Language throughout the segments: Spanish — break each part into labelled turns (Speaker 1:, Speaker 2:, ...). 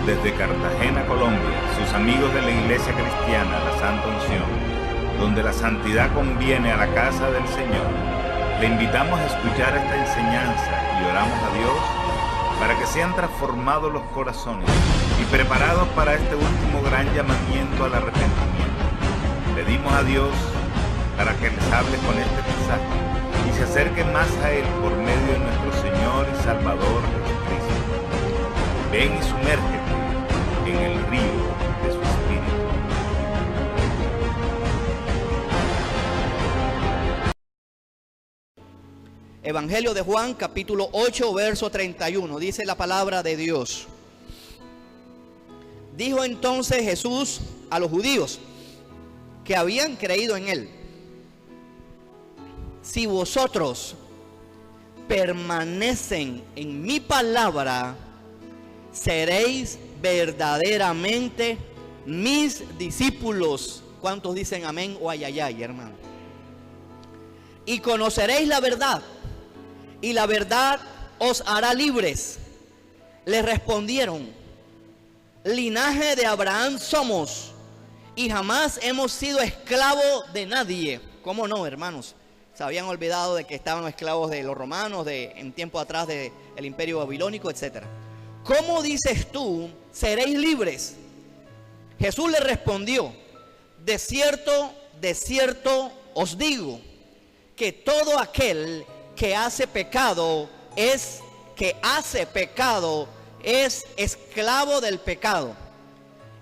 Speaker 1: Desde Cartagena, Colombia, sus amigos de la Iglesia Cristiana La Santa Unción, donde la santidad conviene a la casa del Señor, le invitamos a escuchar esta enseñanza y oramos a Dios para que sean transformados los corazones y preparados para este último gran llamamiento al arrepentimiento. Pedimos a Dios para que les hable con este mensaje y se acerquen más a Él por medio de nuestro Señor y Salvador Jesucristo. Ven y sumérgete en el río de su Espíritu.
Speaker 2: Evangelio de Juan, capítulo 8, verso 31, dice la palabra de Dios. Dijo entonces Jesús a los judíos que habían creído en Él: si vosotros permanecen en mi palabra, seréis verdaderamente mis discípulos. ¿Cuántos dicen amén o ayayay, hermano? Y conoceréis la verdad, y la verdad os hará libres. Les respondieron: linaje de Abraham somos, y jamás hemos sido esclavos de nadie. ¿Cómo no, hermanos? Se habían olvidado de que estaban esclavos de los romanos, en tiempo atrás del imperio babilónico, etc. ¿Cómo dices tú, seréis libres? Jesús le respondió: de cierto os digo, que todo aquel que hace pecado es esclavo del pecado.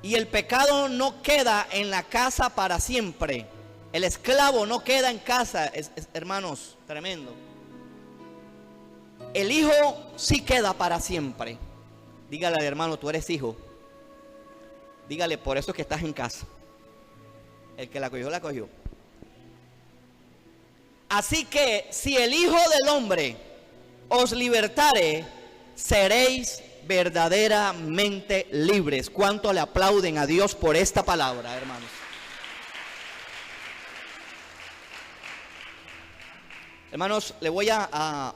Speaker 2: Y el pecado no queda en la casa para siempre. El esclavo no queda en casa, hermanos, tremendo. El hijo sí queda para siempre. Dígale al hermano: tú eres hijo. Dígale: por eso es que estás en casa. El que la cogió, la cogió. Así que si el Hijo del Hombre os libertare, seréis verdaderamente libres. ¿Cuánto le aplauden a Dios por esta palabra, hermanos? Hermanos, le voy a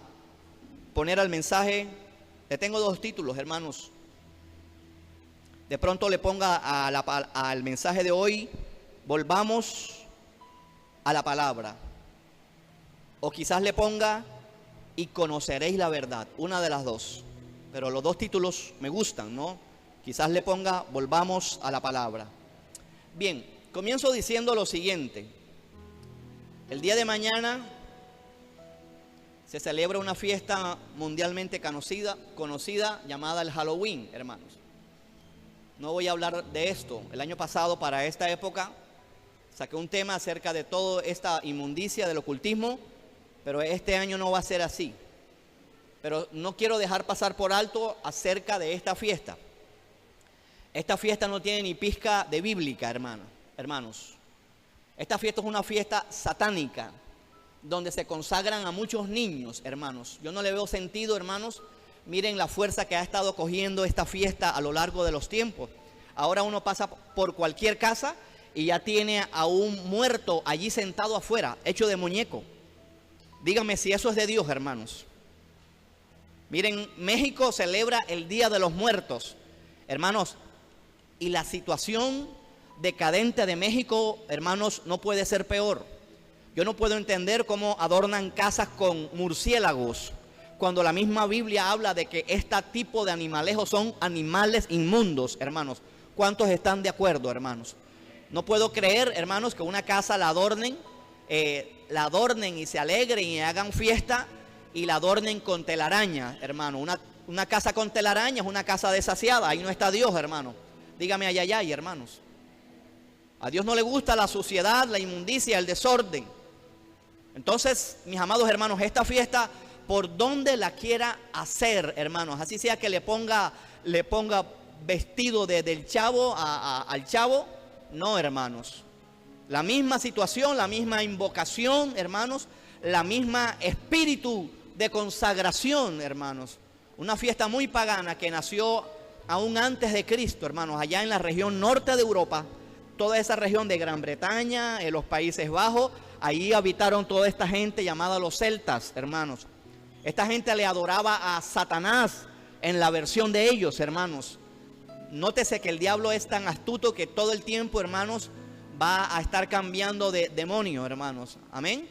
Speaker 2: poner al mensaje. Le tengo dos títulos, hermanos. De pronto le ponga al mensaje de hoy: volvamos a la palabra. O quizás le ponga: y conoceréis la verdad. Una de las dos. Pero los dos títulos me gustan, ¿no? Quizás le ponga: volvamos a la palabra. Bien, comienzo diciendo lo siguiente. El día de mañana se celebra una fiesta mundialmente conocida llamada el Halloween, hermanos. No voy a hablar de esto. El año pasado, para esta época, saqué un tema acerca de toda esta inmundicia del ocultismo, pero este año no va a ser así. Pero no quiero dejar pasar por alto acerca de esta fiesta. Esta fiesta no tiene ni pizca de bíblica, hermanos. Esta fiesta es una fiesta satánica, donde se consagran a muchos niños, hermanos. Yo no le veo sentido, hermanos. Miren la fuerza que ha estado cogiendo esta fiesta a lo largo de los tiempos. Ahora uno pasa por cualquier casa y ya tiene a un muerto allí sentado afuera, hecho de muñeco. Díganme si eso es de Dios, hermanos. Miren, México celebra el Día de los Muertos, hermanos, y la situación decadente de México, hermanos, no puede ser peor. Yo no puedo entender cómo adornan casas con murciélagos, cuando la misma Biblia habla de que este tipo de animalejos son animales inmundos, hermanos. ¿Cuántos están de acuerdo, hermanos? No puedo creer, hermanos, que una casa la adornen y se alegren y hagan fiesta y la adornen con telaraña, hermano. Una casa con telaraña es una casa desasiada. Ahí no está Dios, hermano. Dígame ayayay, hermanos. A Dios no le gusta la suciedad, la inmundicia, el desorden. Entonces, mis amados hermanos, esta fiesta, por donde la quiera hacer, hermanos, así sea que le ponga vestido del chavo al chavo, no, hermanos. La misma situación, la misma invocación, hermanos, la misma espíritu de consagración, hermanos. Una fiesta muy pagana que nació aún antes de Cristo, hermanos, allá en la región norte de Europa, toda esa región de Gran Bretaña, en los Países Bajos. Allí habitaron toda esta gente llamada los celtas, hermanos. Esta gente le adoraba a Satanás en la versión de ellos, hermanos. nótese que el diablo es tan astuto que todo el tiempo, hermanos, va a estar cambiando de demonio, hermanos. Amén.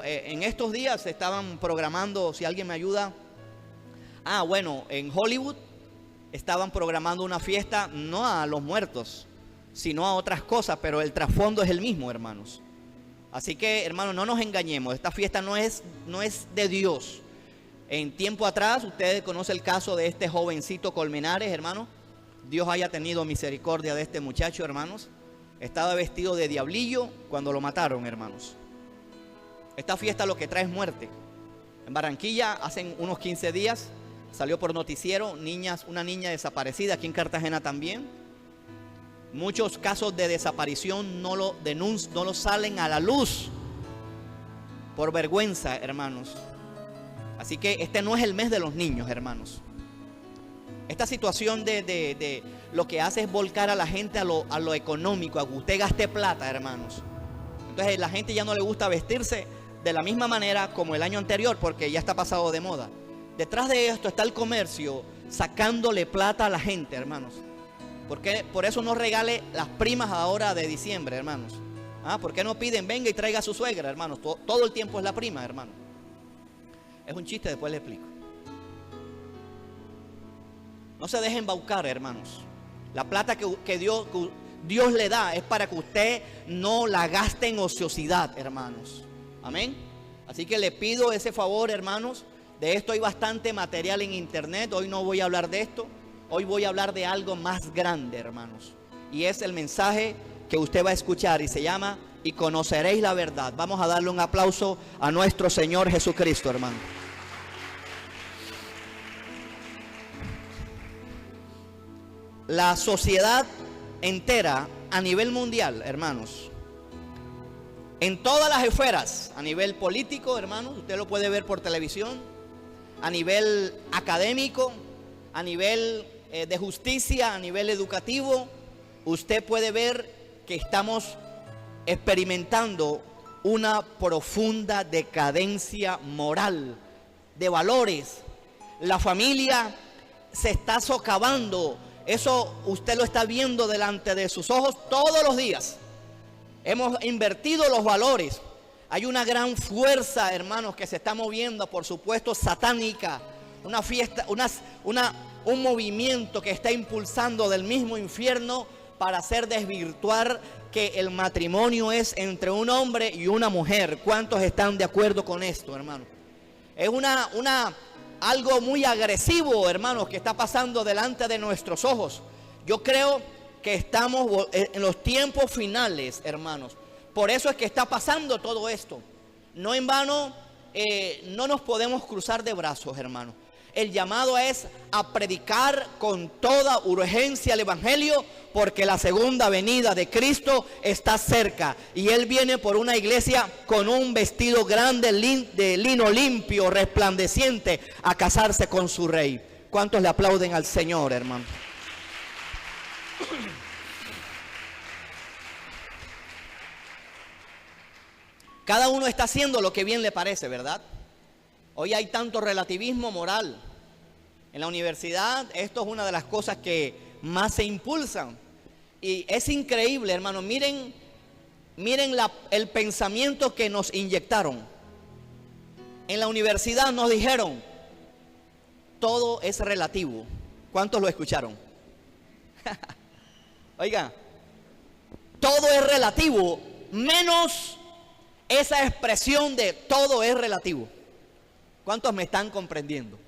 Speaker 2: En estos días se estaban programando, si alguien me ayuda. Bueno, en Hollywood estaban programando una fiesta, no a los muertos, sino a otras cosas, pero el trasfondo es el mismo, hermanos. Así que, hermanos, no nos engañemos, esta fiesta no es de Dios. En tiempo atrás, ustedes conocen el caso de este jovencito Colmenares, hermanos. Dios haya tenido misericordia de este muchacho, hermanos. Estaba vestido de diablillo cuando lo mataron, hermanos. Esta fiesta lo que trae es muerte. En Barranquilla, hace unos 15 días, salió por noticiero una niña desaparecida, aquí en Cartagena también. Muchos casos de desaparición no lo salen a la luz por vergüenza, hermanos. Así que este no es el mes de los niños, hermanos. Esta situación de lo que hace es volcar a la gente a lo económico, a que usted gaste plata, hermanos. Entonces la gente ya no le gusta vestirse de la misma manera como el año anterior, porque ya está pasado de moda. Detrás de esto está el comercio sacándole plata a la gente, hermanos. Porque por eso no regale las primas ahora de diciembre, hermanos. ¿Por qué no piden venga y traiga a su suegra, hermanos? Todo el tiempo es la prima, hermano. Es un chiste, después le explico. No se dejen embaucar, hermanos. La plata que Dios le da es para que usted no la gaste en ociosidad, hermanos. Amén. Así que le pido ese favor, hermanos. De esto hay bastante material en internet. Hoy no voy a hablar de esto. Hoy voy a hablar de algo más grande, hermanos. Y es el mensaje que usted va a escuchar y se llama "Y conoceréis la verdad". Vamos a darle un aplauso a nuestro Señor Jesucristo, hermano. La sociedad entera a nivel mundial, hermanos, en todas las esferas, a nivel político, hermanos, usted lo puede ver por televisión, a nivel académico, a nivel de justicia, a nivel educativo, usted puede ver que estamos experimentando una profunda decadencia moral, de valores. La familia se está socavando. Eso usted lo está viendo delante de sus ojos todos los días. Hemos invertido los valores. Hay una gran fuerza, hermanos, que se está moviendo, por supuesto, satánica. Una fiesta, un movimiento que está impulsando del mismo infierno para hacer desvirtuar que el matrimonio es entre un hombre y una mujer. ¿Cuántos están de acuerdo con esto, hermano? Es algo muy agresivo, hermanos, que está pasando delante de nuestros ojos. Yo creo que estamos en los tiempos finales, hermanos. Por eso es que está pasando todo esto. No en vano, no nos podemos cruzar de brazos, hermanos. El llamado es a predicar con toda urgencia el evangelio, porque la segunda venida de Cristo está cerca. Y Él viene por una iglesia con un vestido grande de lino limpio, resplandeciente, a casarse con su rey. ¿Cuántos le aplauden al Señor, hermano? Cada uno está haciendo lo que bien le parece, ¿verdad? Hoy hay tanto relativismo moral. En la universidad esto es una de las cosas que más se impulsan. Y es increíble, hermano. Miren el pensamiento que nos inyectaron. En la universidad nos dijeron, todo es relativo. ¿Cuántos lo escucharon? Oiga, todo es relativo, menos esa expresión de todo es relativo. ¿Cuántos me están comprendiendo?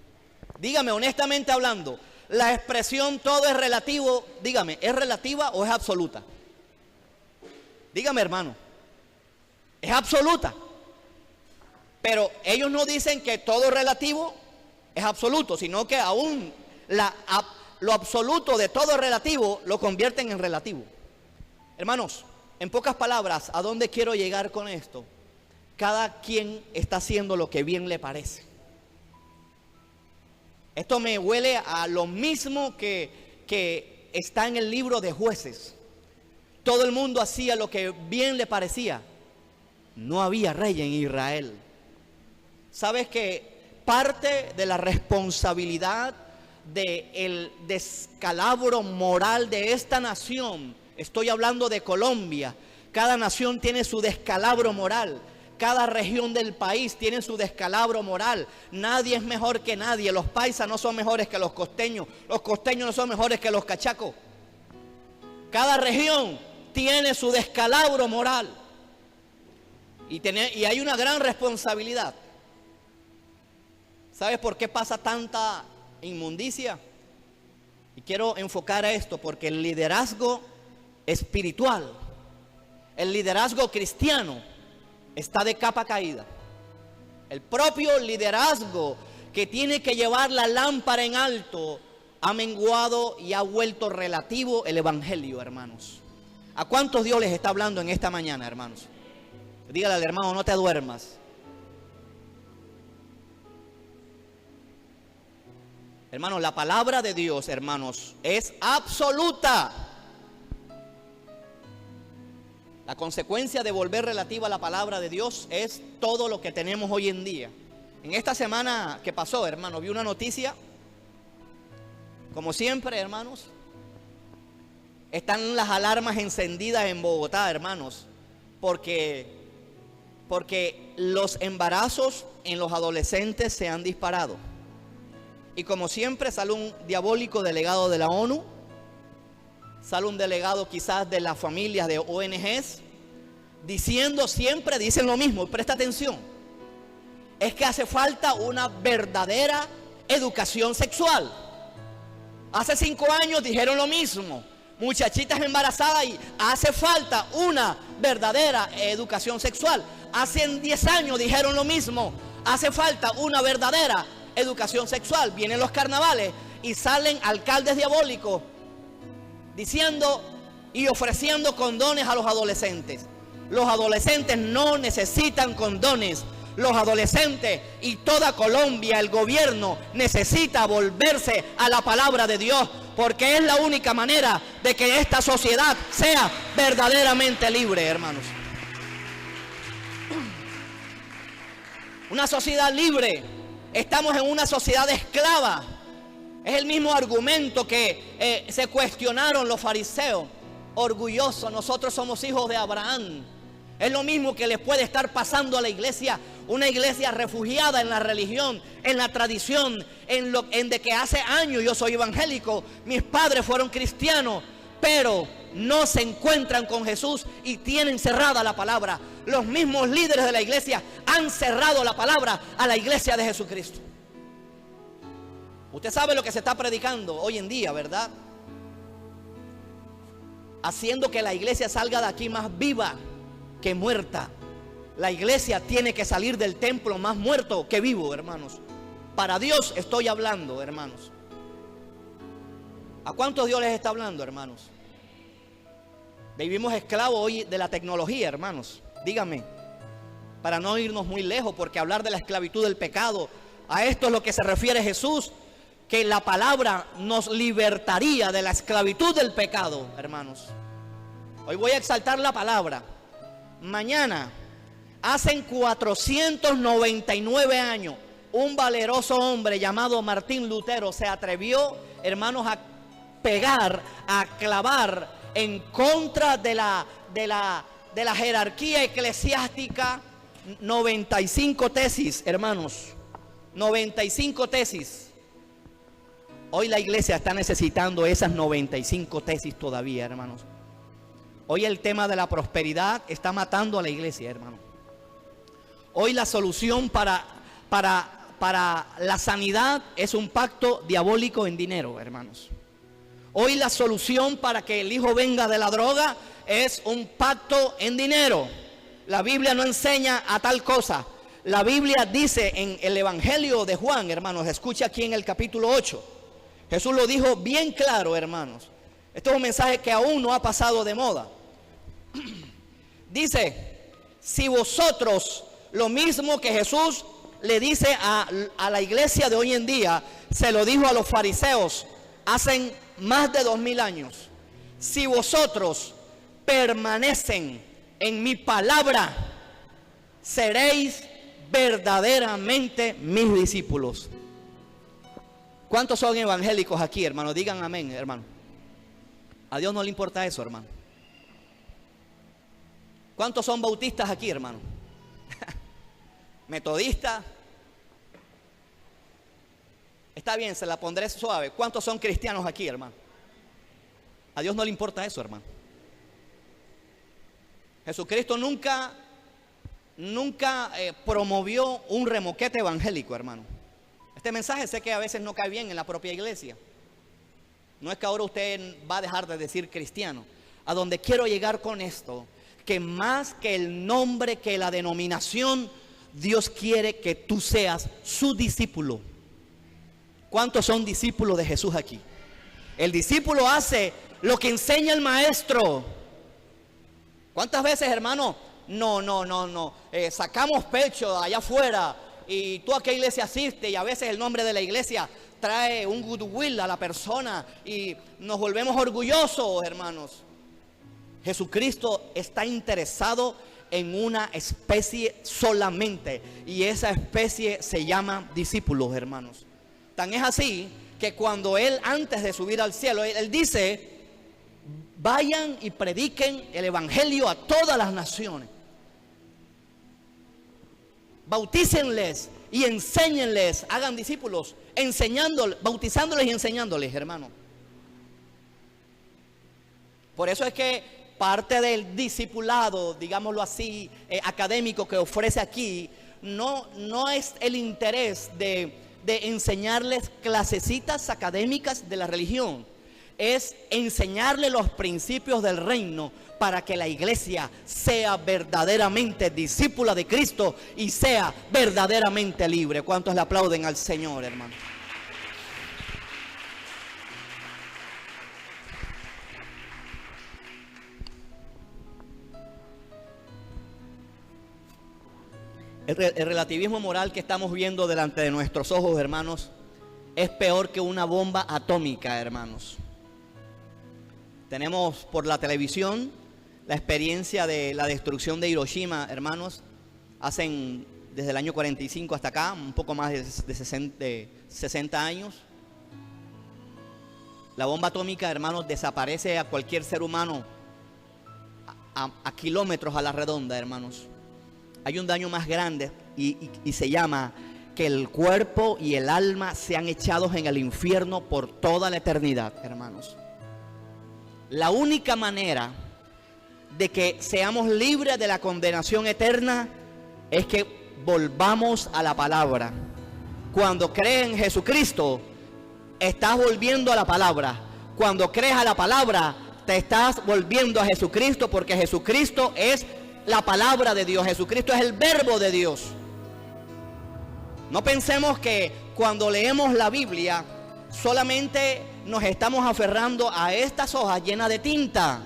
Speaker 2: Dígame, honestamente hablando, la expresión todo es relativo, dígame, ¿es relativa o es absoluta? Dígame, hermano, es absoluta. Pero ellos no dicen que todo relativo es absoluto, sino que aún lo absoluto de todo relativo lo convierten en relativo. Hermanos, en pocas palabras, ¿a dónde quiero llegar con esto? Cada quien está haciendo lo que bien le parece. Esto me huele a lo mismo que está en el libro de Jueces. Todo el mundo hacía lo que bien le parecía. No había rey en Israel. ¿Sabes que parte de la responsabilidad del descalabro moral de esta nación. Estoy hablando de Colombia. Cada nación tiene su descalabro moral. Cada región del país tiene su descalabro moral. Nadie es mejor que nadie. Los paisas no son mejores que los costeños. Los costeños no son mejores que los cachacos. Cada región tiene su descalabro moral. Y hay una gran responsabilidad. ¿Sabes por qué pasa tanta inmundicia? Y quiero enfocar a esto porque el liderazgo espiritual, el liderazgo cristiano, está de capa caída. El propio liderazgo que tiene que llevar la lámpara en alto ha menguado y ha vuelto relativo el evangelio, hermanos. ¿A cuántos Dios les está hablando en esta mañana, hermanos? Dígale al hermano, no te duermas. Hermanos, la palabra de Dios, hermanos, es absoluta. La consecuencia de volver relativa a la palabra de Dios es todo lo que tenemos hoy en día. En esta semana que pasó, hermanos, vi una noticia. Como siempre, hermanos, están las alarmas encendidas en Bogotá, hermanos, porque los embarazos en los adolescentes se han disparado. Y como siempre sale un diabólico delegado de la ONU, sale un delegado quizás de las familias de ONGs, diciendo siempre, dicen lo mismo, presta atención, es que hace falta una verdadera educación sexual. Hace 5 años dijeron lo mismo, muchachitas embarazadas, y hace falta una verdadera educación sexual. Hace 10 años dijeron lo mismo, hace falta una verdadera educación sexual. Vienen los carnavales y salen alcaldes diabólicos diciendo y ofreciendo condones a los adolescentes. Los adolescentes no necesitan condones. Los adolescentes y toda Colombia, el gobierno, necesita volverse a la palabra de Dios, porque es la única manera de que esta sociedad sea verdaderamente libre, hermanos. Una sociedad libre. Estamos en una sociedad esclava. Es el mismo argumento que se cuestionaron los fariseos. Orgullosos, nosotros somos hijos de Abraham. Es lo mismo que les puede estar pasando a la iglesia. Una iglesia refugiada en la religión, en la tradición, en de que hace años yo soy evangélico, mis padres fueron cristianos, pero no se encuentran con Jesús y tienen cerrada la palabra. Los mismos líderes de la iglesia han cerrado la palabra a la iglesia de Jesucristo. Usted sabe lo que se está predicando hoy en día, ¿verdad? Haciendo que la iglesia salga de aquí más viva que muerta. La iglesia tiene que salir del templo más muerto que vivo, hermanos. Para Dios estoy hablando, hermanos. ¿A cuántos Dios les está hablando, hermanos? Vivimos esclavos hoy de la tecnología, hermanos. Díganme, para no irnos muy lejos, porque hablar de la esclavitud del pecado, a esto es lo que se refiere Jesús, que la palabra nos libertaría de la esclavitud del pecado, hermanos. Hoy voy a exaltar la palabra. Mañana, hace 499 años, un valeroso hombre llamado Martín Lutero se atrevió, hermanos, a pegar, a clavar en contra de la jerarquía eclesiástica 95 tesis, hermanos. 95 tesis. Hoy la iglesia está necesitando esas 95 tesis todavía, hermanos. Hoy el tema de la prosperidad está matando a la iglesia, hermano. Hoy la solución para la sanidad es un pacto diabólico en dinero, hermanos. Hoy la solución para que el hijo venga de la droga es un pacto en dinero. La Biblia no enseña a tal cosa. La Biblia dice en el Evangelio de Juan, hermanos, escucha aquí en el capítulo 8. Jesús lo dijo bien claro, hermanos. Esto es un mensaje que aún no ha pasado de moda. Dice, si vosotros, lo mismo que Jesús le dice a la iglesia de hoy en día, se lo dijo a los fariseos hace más de 2000 años. Si vosotros permanecen en mi palabra, seréis verdaderamente mis discípulos. ¿Cuántos son evangélicos aquí, hermano? Digan amén, hermano. A Dios no le importa eso, hermano. ¿Cuántos son bautistas aquí, hermano? Metodistas. Está bien, se la pondré suave. ¿Cuántos son cristianos aquí, hermano? A Dios no le importa eso, hermano. Jesucristo nunca promovió un remoquete evangélico, hermano. Este mensaje sé que a veces no cae bien en la propia iglesia. No es que ahora usted va a dejar de decir cristiano. A donde quiero llegar con esto, que más que el nombre, que la denominación, Dios quiere que tú seas su discípulo. ¿Cuántos son discípulos de Jesús aquí? El discípulo hace lo que enseña el maestro. ¿Cuántas veces, hermano, sacamos pecho allá afuera y tú a qué iglesia asistes? Y a veces el nombre de la iglesia trae un goodwill a la persona y nos volvemos orgullosos, hermanos. Jesucristo está interesado en una especie solamente, y esa especie se llama discípulos, hermanos. Tan es así que cuando Él, antes de subir al cielo, Él dice: vayan y prediquen el evangelio a todas las naciones. Bautícenles y enséñenles, hagan discípulos, enseñándoles, bautizándoles y enseñándoles, hermano. Por eso es que parte del discipulado, digámoslo así, académico que ofrece aquí, no es el interés de enseñarles clasecitas académicas de la religión. Es enseñarle los principios del reino para que la iglesia sea verdaderamente discípula de Cristo y sea verdaderamente libre. ¿Cuántos le aplauden al Señor, hermano? El relativismo moral que estamos viendo delante de nuestros ojos, hermanos, es peor que una bomba atómica, hermanos. Tenemos por la televisión la experiencia de la destrucción de Hiroshima, hermanos. Desde el año 45 hasta acá, un poco más de 60 años. La bomba atómica, hermanos, desaparece a cualquier ser humano a kilómetros a la redonda, hermanos. Hay un daño más grande y se llama que el cuerpo y el alma sean echados en el infierno por toda la eternidad, hermanos. La única manera de que seamos libres de la condenación eterna es que volvamos a la palabra. Cuando crees en Jesucristo, estás volviendo a la palabra. Cuando crees a la palabra, te estás volviendo a Jesucristo, porque Jesucristo es la palabra de Dios. Jesucristo es el verbo de Dios. No pensemos que cuando leemos la Biblia solamente nos estamos aferrando a estas hojas llenas de tinta.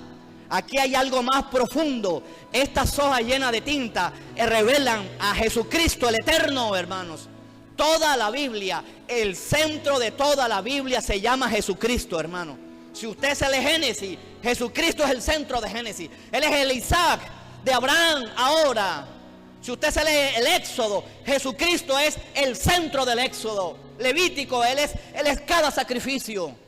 Speaker 2: Aquí hay algo más profundo. Estas hojas llenas de tinta revelan a Jesucristo el eterno, hermanos. Toda la Biblia, el centro de toda la Biblia se llama Jesucristo, hermano. Si usted se lee Génesis, Jesucristo es el centro de Génesis. Él es el Isaac de Abraham ahora. Si usted se lee el Éxodo, Jesucristo es el centro del Éxodo. Levítico, Él es cada sacrificio.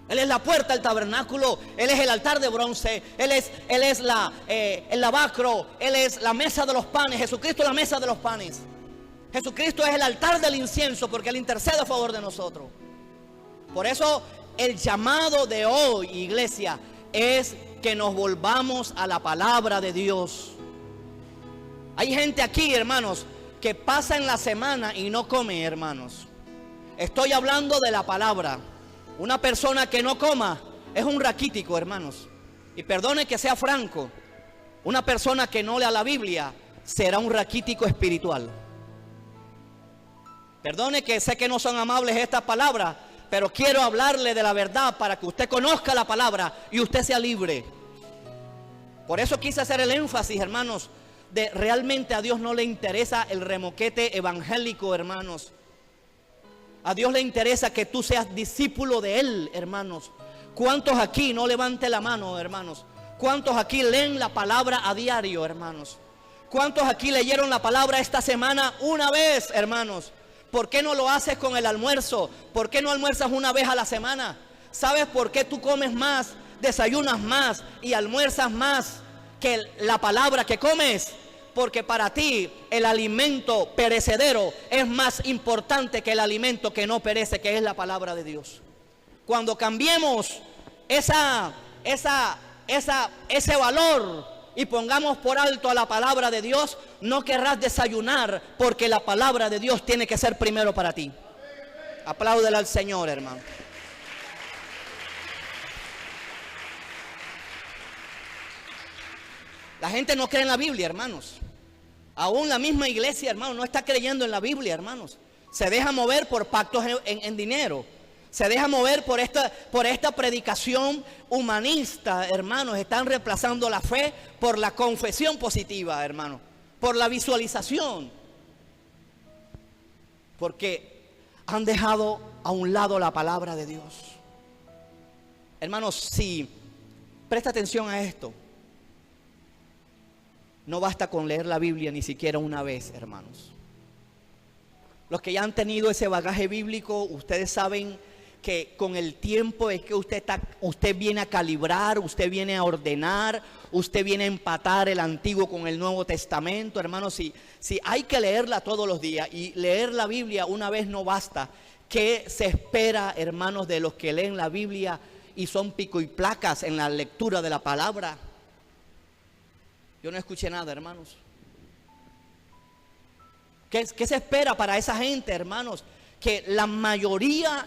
Speaker 2: Él es la puerta del tabernáculo. Él es el altar de bronce. Él es el lavacro. Él es la mesa de los panes. Jesucristo es la mesa de los panes. Jesucristo es el altar del incienso, porque Él intercede a favor de nosotros. Por eso el llamado de hoy, iglesia, es que nos volvamos a la palabra de Dios. Hay gente aquí, hermanos, que pasa en la semana y no come, hermanos. Estoy hablando de la palabra. Una persona que no coma es un raquítico, hermanos. Y perdone que sea franco, una persona que no lea la Biblia será un raquítico espiritual. Perdone que sé que no son amables estas palabras, pero quiero hablarle de la verdad para que usted conozca la palabra y usted sea libre. Por eso quise hacer el énfasis, hermanos, de realmente a Dios no le interesa el remoquete evangélico, hermanos. A Dios le interesa que tú seas discípulo de Él, hermanos. ¿Cuántos aquí, no levante la mano, hermanos? ¿Cuántos aquí leen la palabra a diario, hermanos? ¿Cuántos aquí leyeron la palabra esta semana una vez, hermanos? ¿Por qué no lo haces con el almuerzo? ¿Por qué no almuerzas una vez a la semana? ¿Sabes por qué tú comes más, desayunas más y almuerzas más que la palabra que comes? Porque para ti el alimento perecedero es más importante que el alimento que no perece, que es la palabra de Dios. Cuando cambiemos ese valor y pongamos por alto a la palabra de Dios, no querrás desayunar, porque la palabra de Dios tiene que ser primero para ti. Apláudele al Señor, hermano. La gente no cree en la Biblia, hermanos. Aún la misma iglesia, hermanos, no está creyendo en la Biblia, hermanos. Se deja mover por pactos en dinero. Se deja mover por esta predicación humanista, hermanos. Están reemplazando la fe por la confesión positiva, hermanos. Por la visualización. Porque han dejado a un lado la palabra de Dios. Hermanos, si presta atención a esto. No basta con leer la Biblia ni siquiera una vez, hermanos. Los que ya han tenido ese bagaje bíblico, ustedes saben que con el tiempo es que usted viene a calibrar, usted viene a ordenar, usted viene a empatar el Antiguo con el Nuevo Testamento. Hermanos, si hay que leerla todos los días, y leer la Biblia una vez no basta. ¿Qué se espera, hermanos, de los que leen la Biblia y son pico y placas en la lectura de la palabra? Yo no escuché nada, hermanos. ¿Qué se espera para esa gente, hermanos? Que la mayoría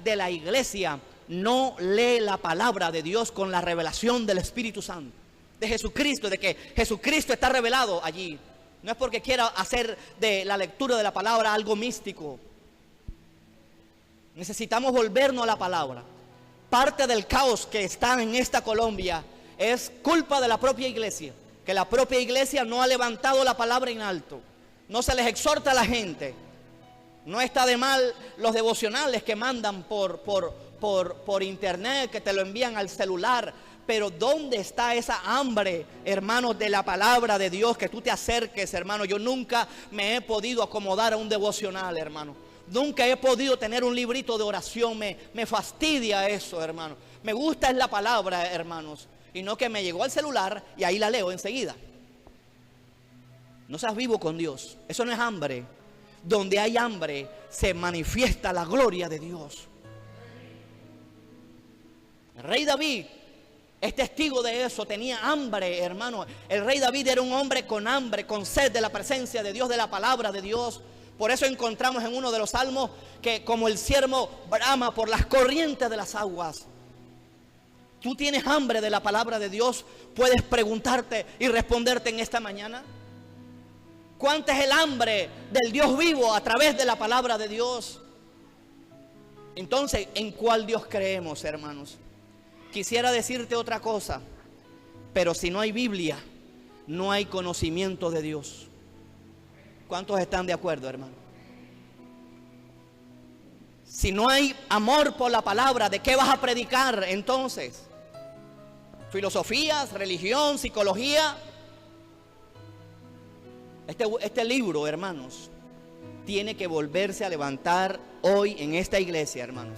Speaker 2: de la iglesia no lee la palabra de Dios con la revelación del Espíritu Santo, de Jesucristo, de que Jesucristo está revelado allí. No es porque quiera hacer de la lectura de la palabra algo místico. Necesitamos volvernos a la palabra. Parte del caos que está en esta Colombia es culpa de la propia iglesia, que la propia iglesia no ha levantado la palabra en alto. No se les exhorta a la gente. No está de mal los devocionales que mandan por internet, que te lo envían al celular. Pero ¿dónde está esa hambre, hermanos, de la palabra de Dios? Que tú te acerques, hermano. Yo nunca me he podido acomodar a un devocional, hermano. Nunca he podido tener un librito de oración. Me fastidia eso, hermano. Me gusta es la palabra, hermanos. Y no que me llegó al celular y ahí la leo enseguida. No seas vivo con Dios. Eso no es hambre. Donde hay hambre se manifiesta la gloria de Dios. El rey David es testigo de eso. Tenía hambre, hermano. El rey David era un hombre con hambre, con sed de la presencia de Dios, de la palabra de Dios. Por eso encontramos en uno de los salmos que como el ciervo brama por las corrientes de las aguas. ¿Tú tienes hambre de la palabra de Dios? Puedes preguntarte y responderte en esta mañana. ¿Cuánto es el hambre del Dios vivo a través de la palabra de Dios? Entonces, ¿en cuál Dios creemos, hermanos? Quisiera decirte otra cosa, pero si no hay Biblia, no hay conocimiento de Dios. ¿Cuántos están de acuerdo, hermano? Si no hay amor por la palabra, ¿de qué vas a predicar entonces? Filosofías, religión, psicología. Este libro, hermanos, tiene que volverse a levantar hoy en esta iglesia, hermanos.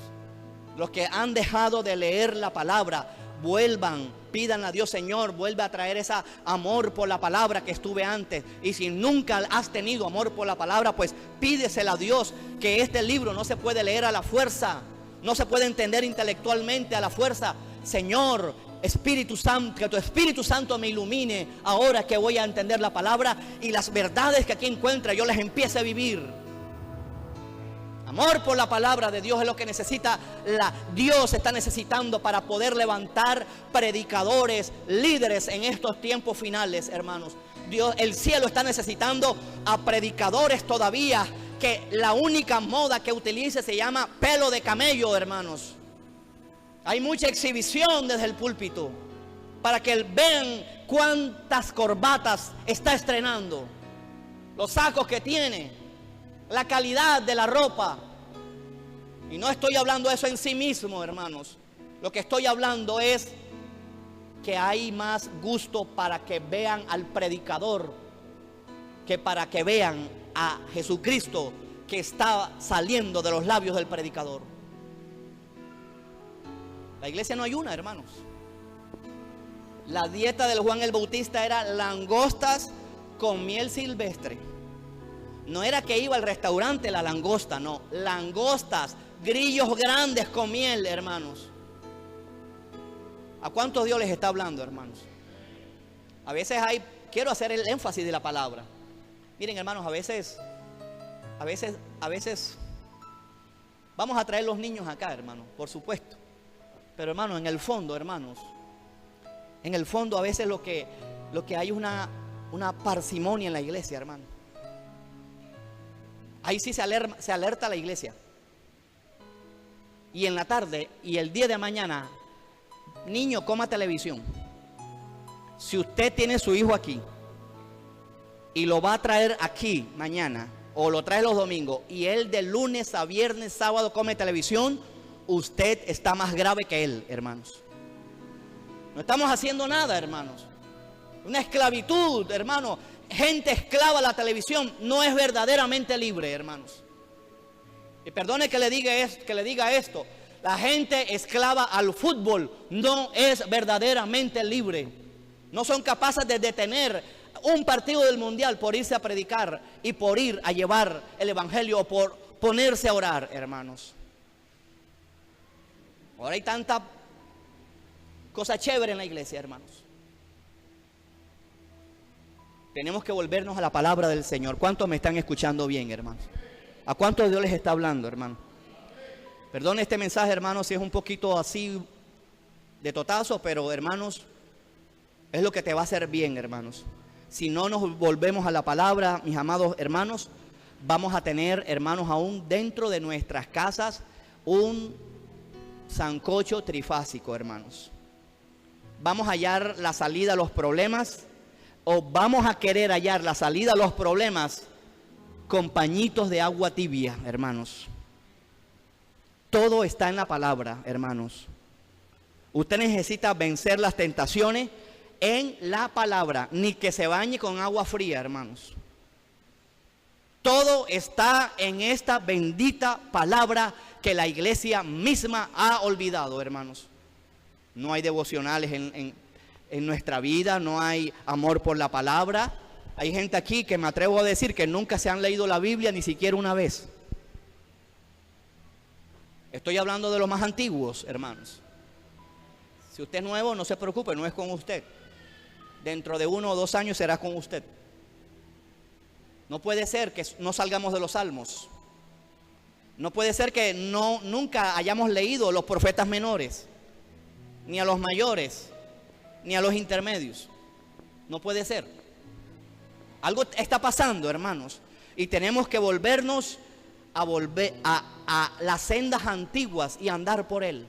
Speaker 2: Los que han dejado de leer la palabra, vuelvan, pidan a Dios, Señor, vuelve a traer ese amor por la palabra que estuve antes. Y si nunca has tenido amor por la palabra, pues pídesela a Dios, que este libro no se puede leer a la fuerza, no se puede entender intelectualmente a la fuerza. Señor, Espíritu Santo, que tu Espíritu Santo me ilumine ahora que voy a entender la palabra y las verdades que aquí encuentra, yo las empiece a vivir. Amor por la palabra de Dios es lo que necesita Dios está necesitando para poder levantar predicadores, líderes en estos tiempos finales, hermanos. Dios, el cielo está necesitando a predicadores todavía que la única moda que utilice se llama pelo de camello, hermanos. Hay mucha exhibición desde el púlpito para que vean cuántas corbatas está estrenando, los sacos que tiene, la calidad de la ropa. Y no estoy hablando de eso en sí mismo, hermanos. Lo que estoy hablando es que hay más gusto para que vean al predicador que para que vean a Jesucristo que está saliendo de los labios del predicador. La iglesia no ayuna, hermanos. La dieta del Juan el Bautista era langostas con miel silvestre. No era que iba al restaurante la langosta, no. Langostas, grillos grandes con miel, hermanos. ¿A cuántos Dios les está hablando, hermanos? A veces quiero hacer el énfasis de la palabra. Miren, hermanos, a veces vamos a traer los niños acá, hermanos, por supuesto. Pero, hermanos, en el fondo, hermanos, en el fondo a veces lo que hay es una parsimonia en la iglesia, hermano. Ahí sí se alerta a la iglesia. Y en la tarde y el día de mañana, niño, coma televisión. Si usted tiene su hijo aquí y lo va a traer aquí mañana, o lo trae los domingos, y él de lunes a viernes, sábado come televisión, usted está más grave que él, hermanos. No estamos haciendo nada, hermanos. Una esclavitud, hermanos. Gente esclava a la televisión no es verdaderamente libre, hermanos. Y perdone que le diga esto. La gente esclava al fútbol no es verdaderamente libre. No son capaces de detener un partido del mundial por irse a predicar y por ir a llevar el evangelio o por ponerse a orar, hermanos. Ahora hay tanta cosa chévere en la iglesia, hermanos. Tenemos que volvernos a la palabra del Señor. ¿Cuántos me están escuchando bien, hermanos? ¿A cuántos Dios les está hablando, hermano? Perdone este mensaje, hermanos, si es un poquito así de totazo, pero, hermanos, es lo que te va a hacer bien, hermanos. Si no nos volvemos a la palabra, mis amados hermanos, vamos a tener, hermanos, aún dentro de nuestras casas un sancocho trifásico, hermanos. Vamos a hallar la salida a los problemas, o vamos a querer hallar la salida a los problemas con pañitos de agua tibia, hermanos. Todo está en la palabra, hermanos. Usted necesita vencer las tentaciones en la palabra, ni que se bañe con agua fría, hermanos. Todo está en esta bendita palabra que la iglesia misma ha olvidado, hermanos. No hay devocionales en nuestra vida, no hay amor por la palabra. Hay gente aquí que me atrevo a decir que nunca se han leído la Biblia ni siquiera una vez. Estoy hablando de los más antiguos, hermanos. Si usted es nuevo, no se preocupe, no es con usted. Dentro de 1 o 2 años será con usted. No puede ser que no salgamos de los salmos. No puede ser que nunca hayamos leído los profetas menores, ni a los mayores, ni a los intermedios. No puede ser. Algo está pasando, hermanos, y tenemos que volvernos a las sendas antiguas y andar por él.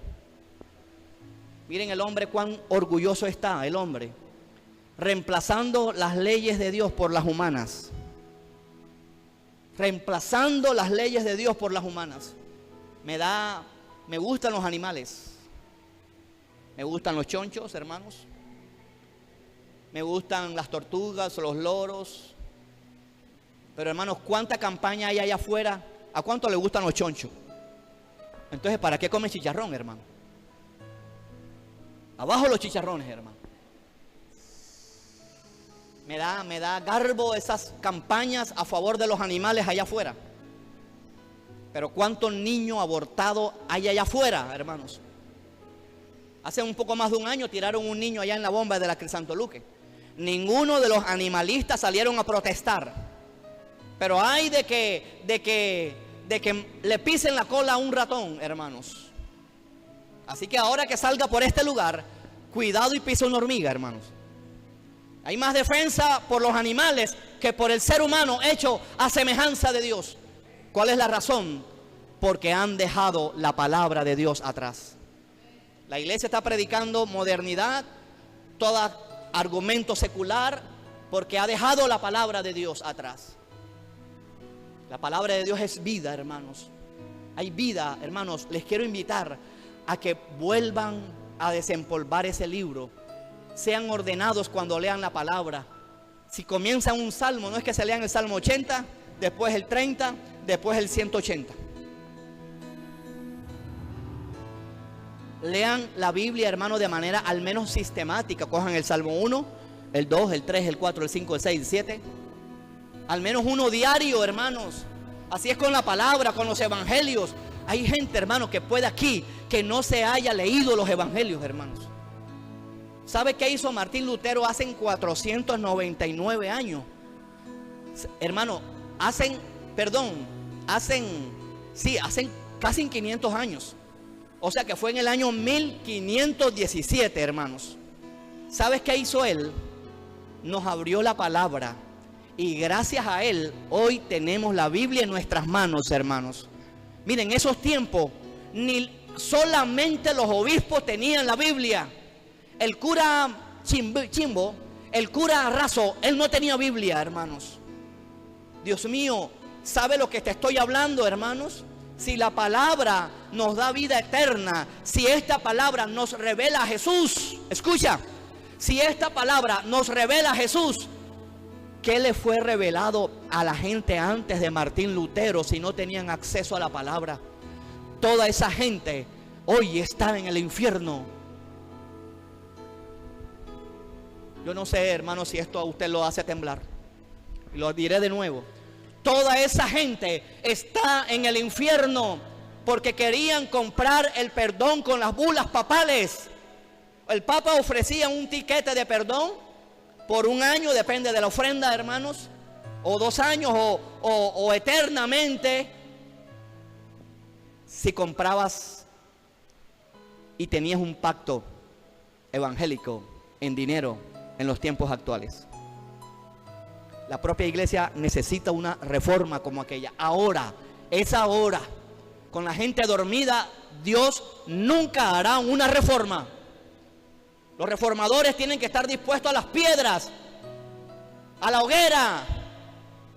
Speaker 2: Miren el hombre cuán orgulloso está, el hombre, reemplazando las leyes de Dios por las humanas. Reemplazando las leyes de Dios por las humanas. Me gustan los animales. Me gustan los chonchos, hermanos. Me gustan las tortugas, los loros. Pero, hermanos, ¿cuánta campaña hay allá afuera? ¿A cuánto le gustan los chonchos? Entonces, ¿para qué come chicharrón, hermano? Abajo los chicharrones, hermano. Me da garbo esas campañas a favor de los animales allá afuera. Pero ¿cuántos niños abortados hay allá afuera, hermanos? Hace un poco más de un año tiraron un niño allá en la bomba de la Crisanto Luque. Ninguno de los animalistas salieron a protestar. Pero hay de que le pisen la cola a un ratón, hermanos. Así que ahora que salga por este lugar, cuidado y pise una hormiga, hermanos. Hay más defensa por los animales que por el ser humano hecho a semejanza de Dios. ¿Cuál es la razón? Porque han dejado la palabra de Dios atrás. La iglesia está predicando modernidad, todo argumento secular, porque ha dejado la palabra de Dios atrás. La palabra de Dios es vida, hermanos. Hay vida, hermanos. Les quiero invitar a que vuelvan a desempolvar ese libro. Sean ordenados cuando lean la palabra. Si comienzan un salmo, no es que se lean el Salmo 80 después el 30, después el 180. Lean la Biblia, hermano, de manera al menos sistemática. Cojan el Salmo 1, el 2, el 3, el 4, el 5, el 6, el 7. Al menos uno diario, hermanos. Así es con la palabra, con los evangelios. Hay gente, hermano, que puede aquí que no se haya leído los evangelios, hermanos. ¿Sabe qué hizo Martín Lutero hace 499 años? Hermano, hacen casi 500 años. O sea que fue en el año 1517, hermanos. ¿Sabes qué hizo él? Nos abrió la palabra. Y gracias a él, hoy tenemos la Biblia en nuestras manos, hermanos. Miren, en esos tiempos, ni solamente los obispos tenían la Biblia. El cura Chimbo, el cura Razo, él no tenía Biblia, hermanos. Dios mío, ¿sabe lo que te estoy hablando, hermanos? Si la palabra nos da vida eterna, si esta palabra nos revela a Jesús, escucha, si esta palabra nos revela a Jesús, ¿qué le fue revelado a la gente antes de Martín Lutero si no tenían acceso a la palabra? Toda esa gente hoy está en el infierno. Yo no sé, hermano, si esto a usted lo hace temblar. Y lo diré de nuevo. Toda esa gente está en el infierno porque querían comprar el perdón con las bulas papales. El Papa ofrecía un tiquete de perdón por un año, depende de la ofrenda, hermanos, o 2 años, o eternamente, si comprabas y tenías un pacto evangélico en dinero en los tiempos actuales. La propia iglesia necesita una reforma como aquella. Ahora, es ahora. Con la gente dormida, Dios nunca hará una reforma. Los reformadores tienen que estar dispuestos a las piedras, a la hoguera,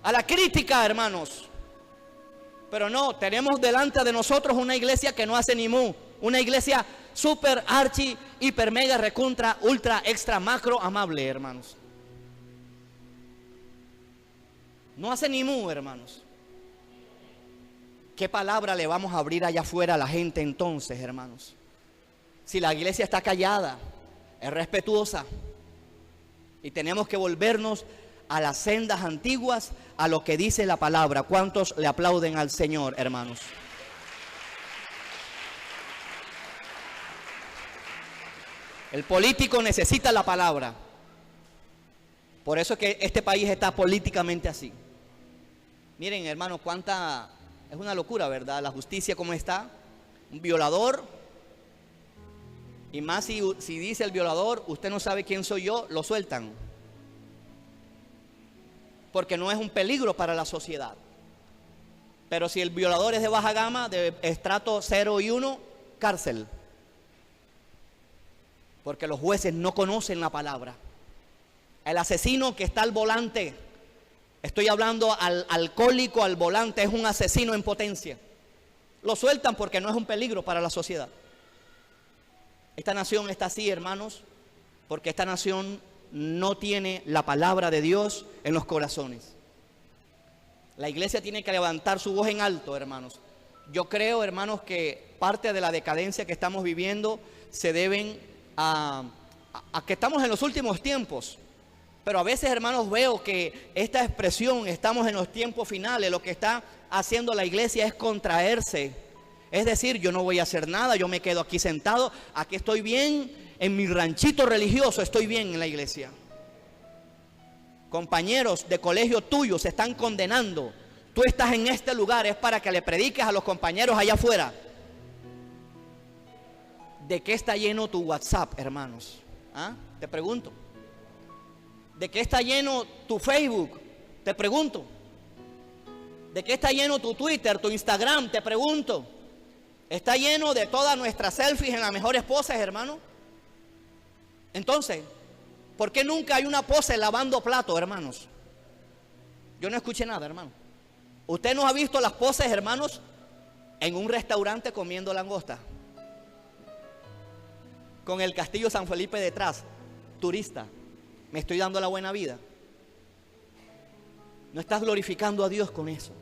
Speaker 2: a la crítica, hermanos. Pero no, tenemos delante de nosotros una iglesia que no hace ni mu. Una iglesia super, archi, hiper, mega, recontra, ultra, extra, macro, amable, hermanos. No hace ni mu, hermanos. ¿Qué palabra le vamos a abrir allá afuera a la gente entonces, hermanos? Si la iglesia está callada, es respetuosa, y tenemos que volvernos a las sendas antiguas, a lo que dice la palabra. ¿Cuántos le aplauden al Señor, hermanos? El político necesita la palabra. Por eso es que este país está políticamente así. Miren, hermanos, es una locura, ¿verdad? La justicia como está. Un violador. Y más si dice el violador, usted no sabe quién soy yo, lo sueltan. Porque no es un peligro para la sociedad. Pero si el violador es de baja gama, de estrato 0 y 1, cárcel. Porque los jueces no conocen la palabra. El asesino que está al volante, estoy hablando al alcohólico al volante, es un asesino en potencia. Lo sueltan porque no es un peligro para la sociedad. Esta nación está así, hermanos, porque esta nación no tiene la palabra de Dios en los corazones. La iglesia tiene que levantar su voz en alto, hermanos. Yo creo, hermanos, que parte de la decadencia que estamos viviendo se deben a que estamos en los últimos tiempos. Pero a veces, hermanos, veo que esta expresión, estamos en los tiempos finales, lo que está haciendo la iglesia es contraerse. Es decir, yo no voy a hacer nada, yo me quedo aquí sentado, aquí estoy bien, en mi ranchito religioso estoy bien en la iglesia. Compañeros de colegio tuyos se están condenando. Tú estás en este lugar, es para que le prediques a los compañeros allá afuera. ¿De qué está lleno tu WhatsApp, hermanos? ¿Ah? Te pregunto. ¿De qué está lleno tu Facebook? Te pregunto. ¿De qué está lleno tu Twitter, tu Instagram? Te pregunto. ¿Está lleno de todas nuestras selfies en las mejores poses, hermano? Entonces, ¿por qué nunca hay una pose lavando platos, hermanos? Yo no escuché nada, hermano. ¿Usted no ha visto las poses, hermanos, en un restaurante comiendo langosta? Con el Castillo San Felipe detrás, turista. Me estoy dando la buena vida. No estás glorificando a Dios con eso.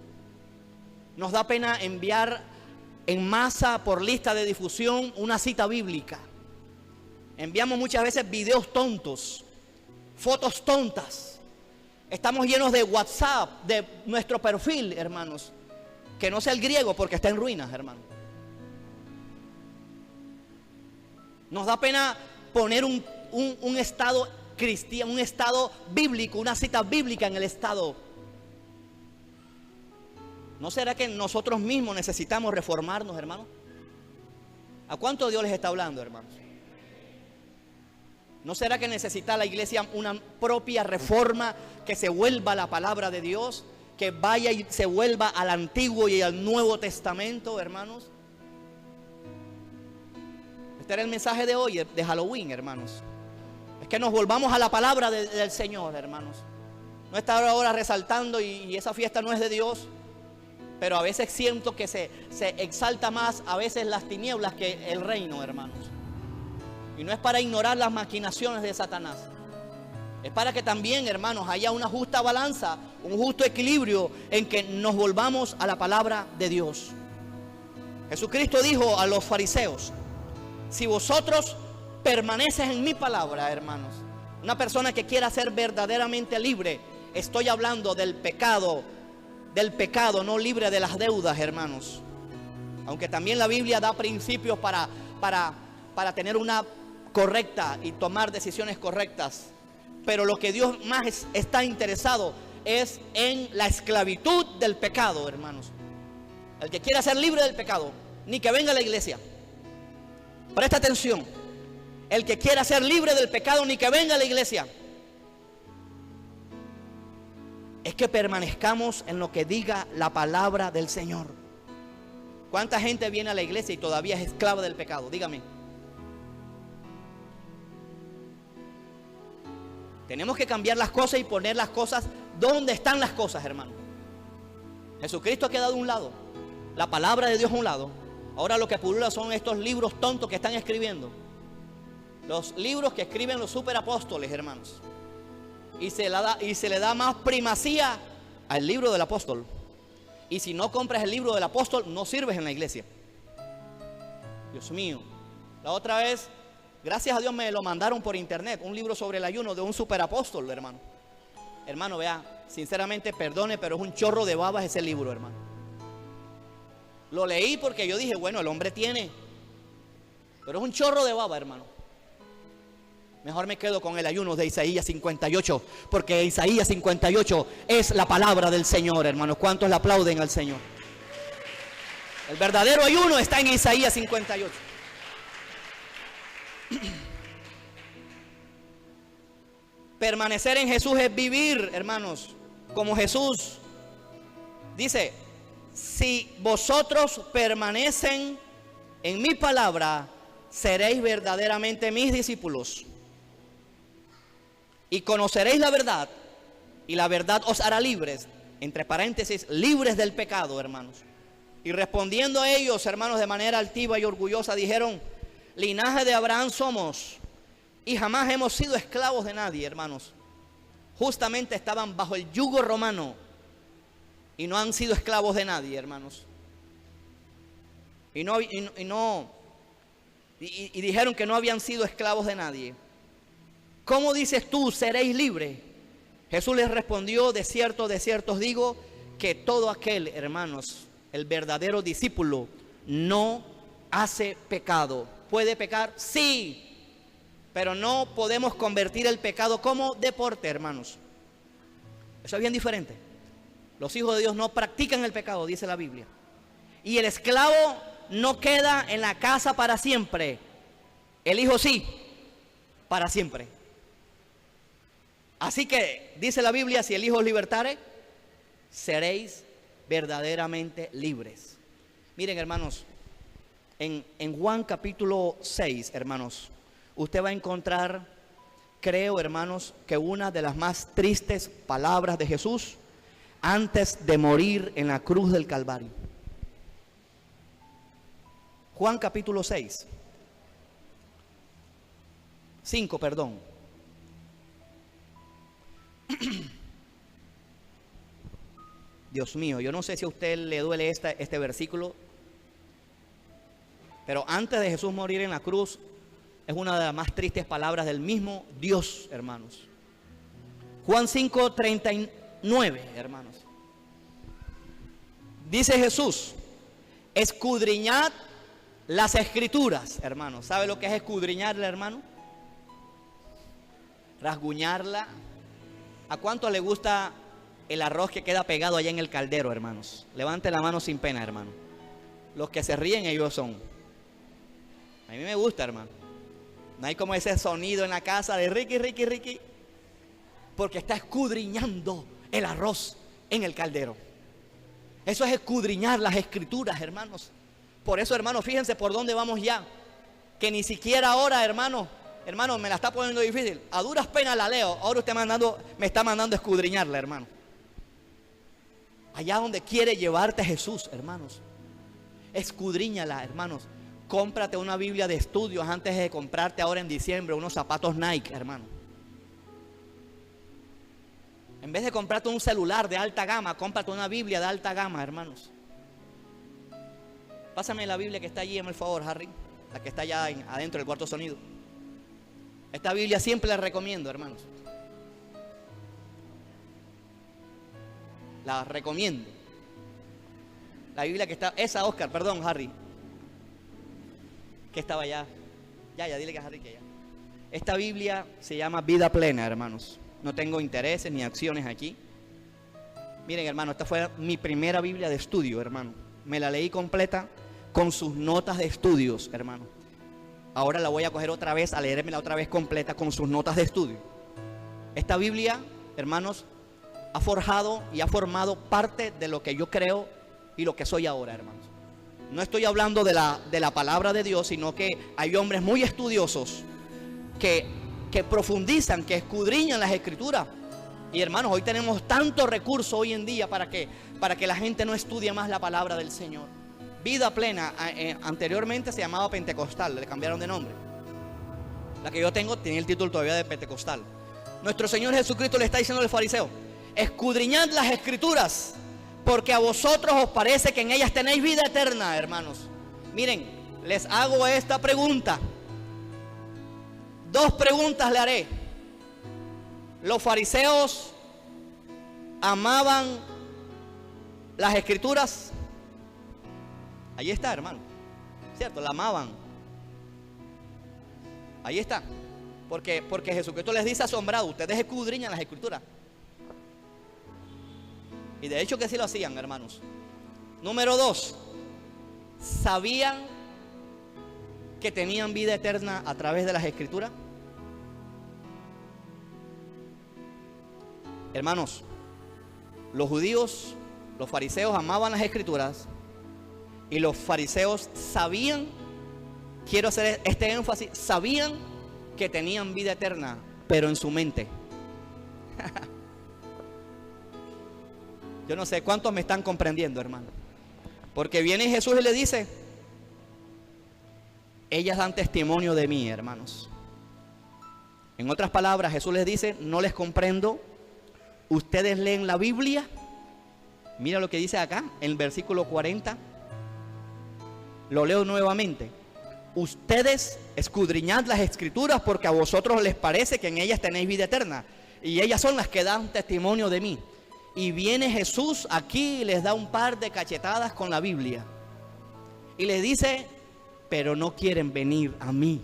Speaker 2: Nos da pena enviar en masa por lista de difusión una cita bíblica. Enviamos muchas veces videos tontos, fotos tontas. Estamos llenos de WhatsApp, de nuestro perfil, hermanos. Que no sea el griego porque está en ruinas, hermano. Nos da pena poner un estado cristiano, un estado bíblico, una cita bíblica en el estado. ¿No será que nosotros mismos necesitamos reformarnos, hermano? ¿A cuánto Dios les está hablando, hermanos? ¿No será que necesita la iglesia una propia reforma, que se vuelva a la palabra de Dios, que vaya y se vuelva al Antiguo y al Nuevo Testamento, hermanos? Este era el mensaje de hoy, de Halloween, hermanos. Es que nos volvamos a la palabra del Señor, hermanos. No estar ahora resaltando y esa fiesta no es de Dios. Pero a veces siento que se exalta más a veces las tinieblas que el reino, hermanos. Y no es para ignorar las maquinaciones de Satanás. Es para que también, hermanos, haya una justa balanza, un justo equilibrio en que nos volvamos a la palabra de Dios. Jesucristo dijo a los fariseos: si vosotros permanecen en mi palabra, hermanos. Una persona que quiera ser verdaderamente libre, estoy hablando del pecado, no libre de las deudas, hermanos. Aunque también la Biblia da principios para tener una correcta y tomar decisiones correctas. Pero lo que Dios más está interesado es en la esclavitud del pecado, hermanos. El que quiera ser libre del pecado, ni que venga a la iglesia. Presta atención. El que quiera ser libre del pecado, ni que venga a la iglesia. Es que permanezcamos en lo que diga la palabra del Señor. ¿Cuánta gente viene a la iglesia y todavía es esclava del pecado? Dígame. Tenemos que cambiar las cosas y poner las cosas donde están las cosas, hermano. Jesucristo ha quedado a un lado, la palabra de Dios a un lado. Ahora lo que pulula son estos libros tontos que están escribiendo. Los libros que escriben los superapóstoles, hermanos. Y se le da más primacía al libro del apóstol. Y si no compras el libro del apóstol, no sirves en la iglesia. Dios mío. La otra vez, gracias a Dios, me lo mandaron por internet. Un libro sobre el ayuno de un superapóstol, hermano. Hermano, vea, sinceramente, perdone, pero es un chorro de babas ese libro, hermano. Lo leí porque yo dije, bueno, el hombre tiene. Pero es un chorro de baba, hermano. Mejor me quedo con el ayuno de Isaías 58, porque Isaías 58 es la palabra del Señor, hermanos. ¿Cuántos le aplauden al Señor? El verdadero ayuno está en Isaías 58. Permanecer en Jesús es vivir, hermanos, como Jesús. Dice, si vosotros permanecen en mi palabra, seréis verdaderamente mis discípulos. Y conoceréis la verdad, y la verdad os hará libres, entre paréntesis, libres del pecado, hermanos. Y respondiendo a ellos, hermanos, de manera altiva y orgullosa, dijeron: linaje de Abraham somos, y jamás hemos sido esclavos de nadie, hermanos. Justamente estaban bajo el yugo romano, y no han sido esclavos de nadie, hermanos. Y dijeron que no habían sido esclavos de nadie. ¿Cómo dices tú, seréis libres? Jesús les respondió: de cierto os digo, que todo aquel, hermanos, el verdadero discípulo, no hace pecado. ¿Puede pecar? Sí, pero no podemos convertir el pecado como deporte, hermanos. Eso es bien diferente. Los hijos de Dios no practican el pecado, dice la Biblia. Y el esclavo no queda en la casa para siempre. El hijo sí, para siempre. Así que, dice la Biblia, si el Hijo os libertare, seréis verdaderamente libres. Miren, hermanos, en Juan capítulo 6, hermanos, usted va a encontrar, creo, hermanos, que una de las más tristes palabras de Jesús antes de morir en la cruz del Calvario. Juan capítulo 5, perdón. Dios mío, yo no sé si a usted le duele este versículo, pero antes de Jesús morir en la cruz, es una de las más tristes palabras del mismo Dios, hermanos. Juan 5:39, hermanos. Dice Jesús, escudriñad las escrituras, hermanos. ¿Sabe lo que es escudriñarla, hermano? Rasguñarla. ¿A cuánto le gusta el arroz que queda pegado allá en el caldero, hermanos? Levante la mano sin pena, hermano. Los que se ríen, ellos son. A mí me gusta, hermano. No hay como ese sonido en la casa de Ricky, Ricky, Ricky, porque está escudriñando el arroz en el caldero. Eso es escudriñar las escrituras, hermanos. Por eso, hermanos, fíjense por dónde vamos ya. Que ni siquiera ahora, hermano, me la está poniendo difícil. A duras penas la leo. Ahora usted me está mandando a escudriñarla, hermano. Allá donde quiere llevarte Jesús, hermanos. Escudriñala, hermanos. Cómprate una Biblia de estudios antes de comprarte ahora en diciembre unos zapatos Nike, hermano. En vez de comprarte un celular de alta gama, cómprate una Biblia de alta gama, hermanos. Pásame la Biblia que está allí, por favor, Harry. La que está allá adentro del cuarto sonido. Esta Biblia siempre la recomiendo, hermanos. La recomiendo. La Biblia que está... Esa, Oscar, perdón, Harry. Que estaba allá. Ya, dile que Harry que ya. Esta Biblia se llama Vida Plena, hermanos. No tengo intereses ni acciones aquí. Miren, hermano, esta fue mi primera Biblia de estudio, hermano. Me la leí completa con sus notas de estudios, hermano. Ahora la voy a coger otra vez, a leérmela otra vez completa con sus notas de estudio. Esta Biblia, hermanos, ha forjado y ha formado parte de lo que yo creo y lo que soy ahora, hermanos. No estoy hablando de la palabra de Dios, sino que hay hombres muy estudiosos que profundizan, que escudriñan las escrituras. Y hermanos, hoy tenemos tanto recurso hoy en día para que la gente no estudie más la palabra del Señor. Vida Plena, anteriormente se llamaba Pentecostal, le cambiaron de nombre. La que yo tengo tiene el título todavía de Pentecostal. Nuestro Señor Jesucristo le está diciendo al fariseo: escudriñad las escrituras, porque a vosotros os parece que en ellas tenéis vida eterna, hermanos. Miren, les hago esta pregunta. 2 preguntas le haré. Los fariseos amaban las escrituras. Ahí está, hermano. ¿Cierto? La amaban. Ahí está. Porque Jesucristo les dice asombrado: ustedes escudriñan las escrituras. Y de hecho que sí lo hacían, hermanos. Número 2. ¿Sabían que tenían vida eterna a través de las escrituras? Hermanos, los judíos, los fariseos amaban las escrituras. Y los fariseos sabían, quiero hacer este énfasis, sabían que tenían vida eterna, pero en su mente. Yo no sé cuántos me están comprendiendo, hermano. Porque viene Jesús y le dice: ellas dan testimonio de mí, hermanos. En otras palabras, Jesús les dice: no les comprendo. Ustedes leen la Biblia. Mira lo que dice acá, en el versículo 40. Lo leo nuevamente. Ustedes escudriñad las escrituras, porque a vosotros les parece que en ellas tenéis vida eterna, y ellas son las que dan testimonio de mí. Y viene Jesús aquí y les da un par de cachetadas con la Biblia. Y les dice: pero no quieren venir a mí.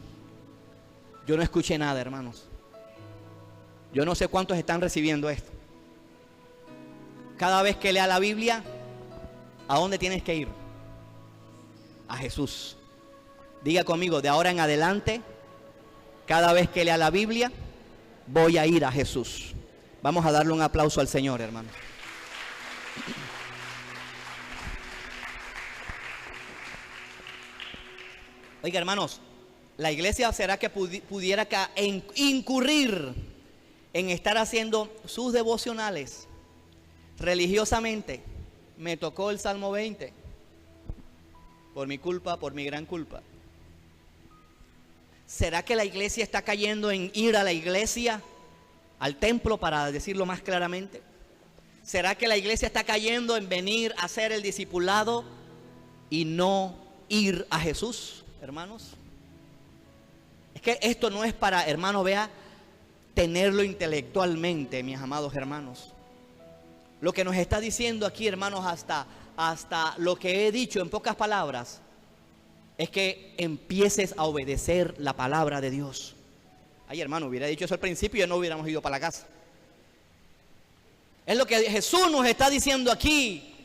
Speaker 2: Yo no escuché nada, hermanos. Yo no sé cuántos están recibiendo esto. Cada vez que lea la Biblia, ¿a dónde tienes que ir? A Jesús. Diga conmigo: de ahora en adelante, cada vez que lea la Biblia, voy a ir a Jesús. Vamos a darle un aplauso al Señor, hermano. Oiga, hermanos, la iglesia será que pudiera incurrir en estar haciendo sus devocionales religiosamente. Me tocó el Salmo 20. Por mi culpa, por mi gran culpa. ¿Será que la iglesia está cayendo en ir a la iglesia, al templo, para decirlo más claramente? ¿Será que la iglesia está cayendo en venir a hacer el discipulado y no ir a Jesús, hermanos? Es que esto no es para, hermano, vea, tenerlo intelectualmente, mis amados hermanos. Lo que nos está diciendo aquí, hermanos, hasta lo que he dicho en pocas palabras, es que empieces a obedecer la palabra de Dios. Ay, hermano, hubiera dicho eso al principio y ya no hubiéramos ido para la casa. Es lo que Jesús nos está diciendo aquí.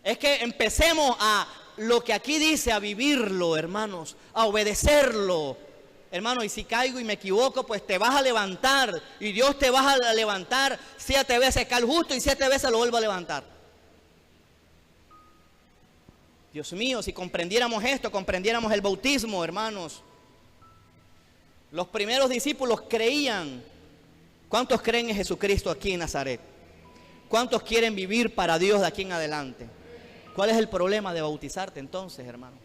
Speaker 2: Es que empecemos a lo que aquí dice, a vivirlo, hermanos, a obedecerlo. Hermano, y si caigo y me equivoco, pues te vas a levantar. Y Dios te va a levantar 7 veces, cae el justo y 7 veces lo vuelvo a levantar. Dios mío, si comprendiéramos esto, comprendiéramos el bautismo, hermanos. Los primeros discípulos creían. ¿Cuántos creen en Jesucristo aquí en Nazaret? ¿Cuántos quieren vivir para Dios de aquí en adelante? ¿Cuál es el problema de bautizarte entonces, hermano?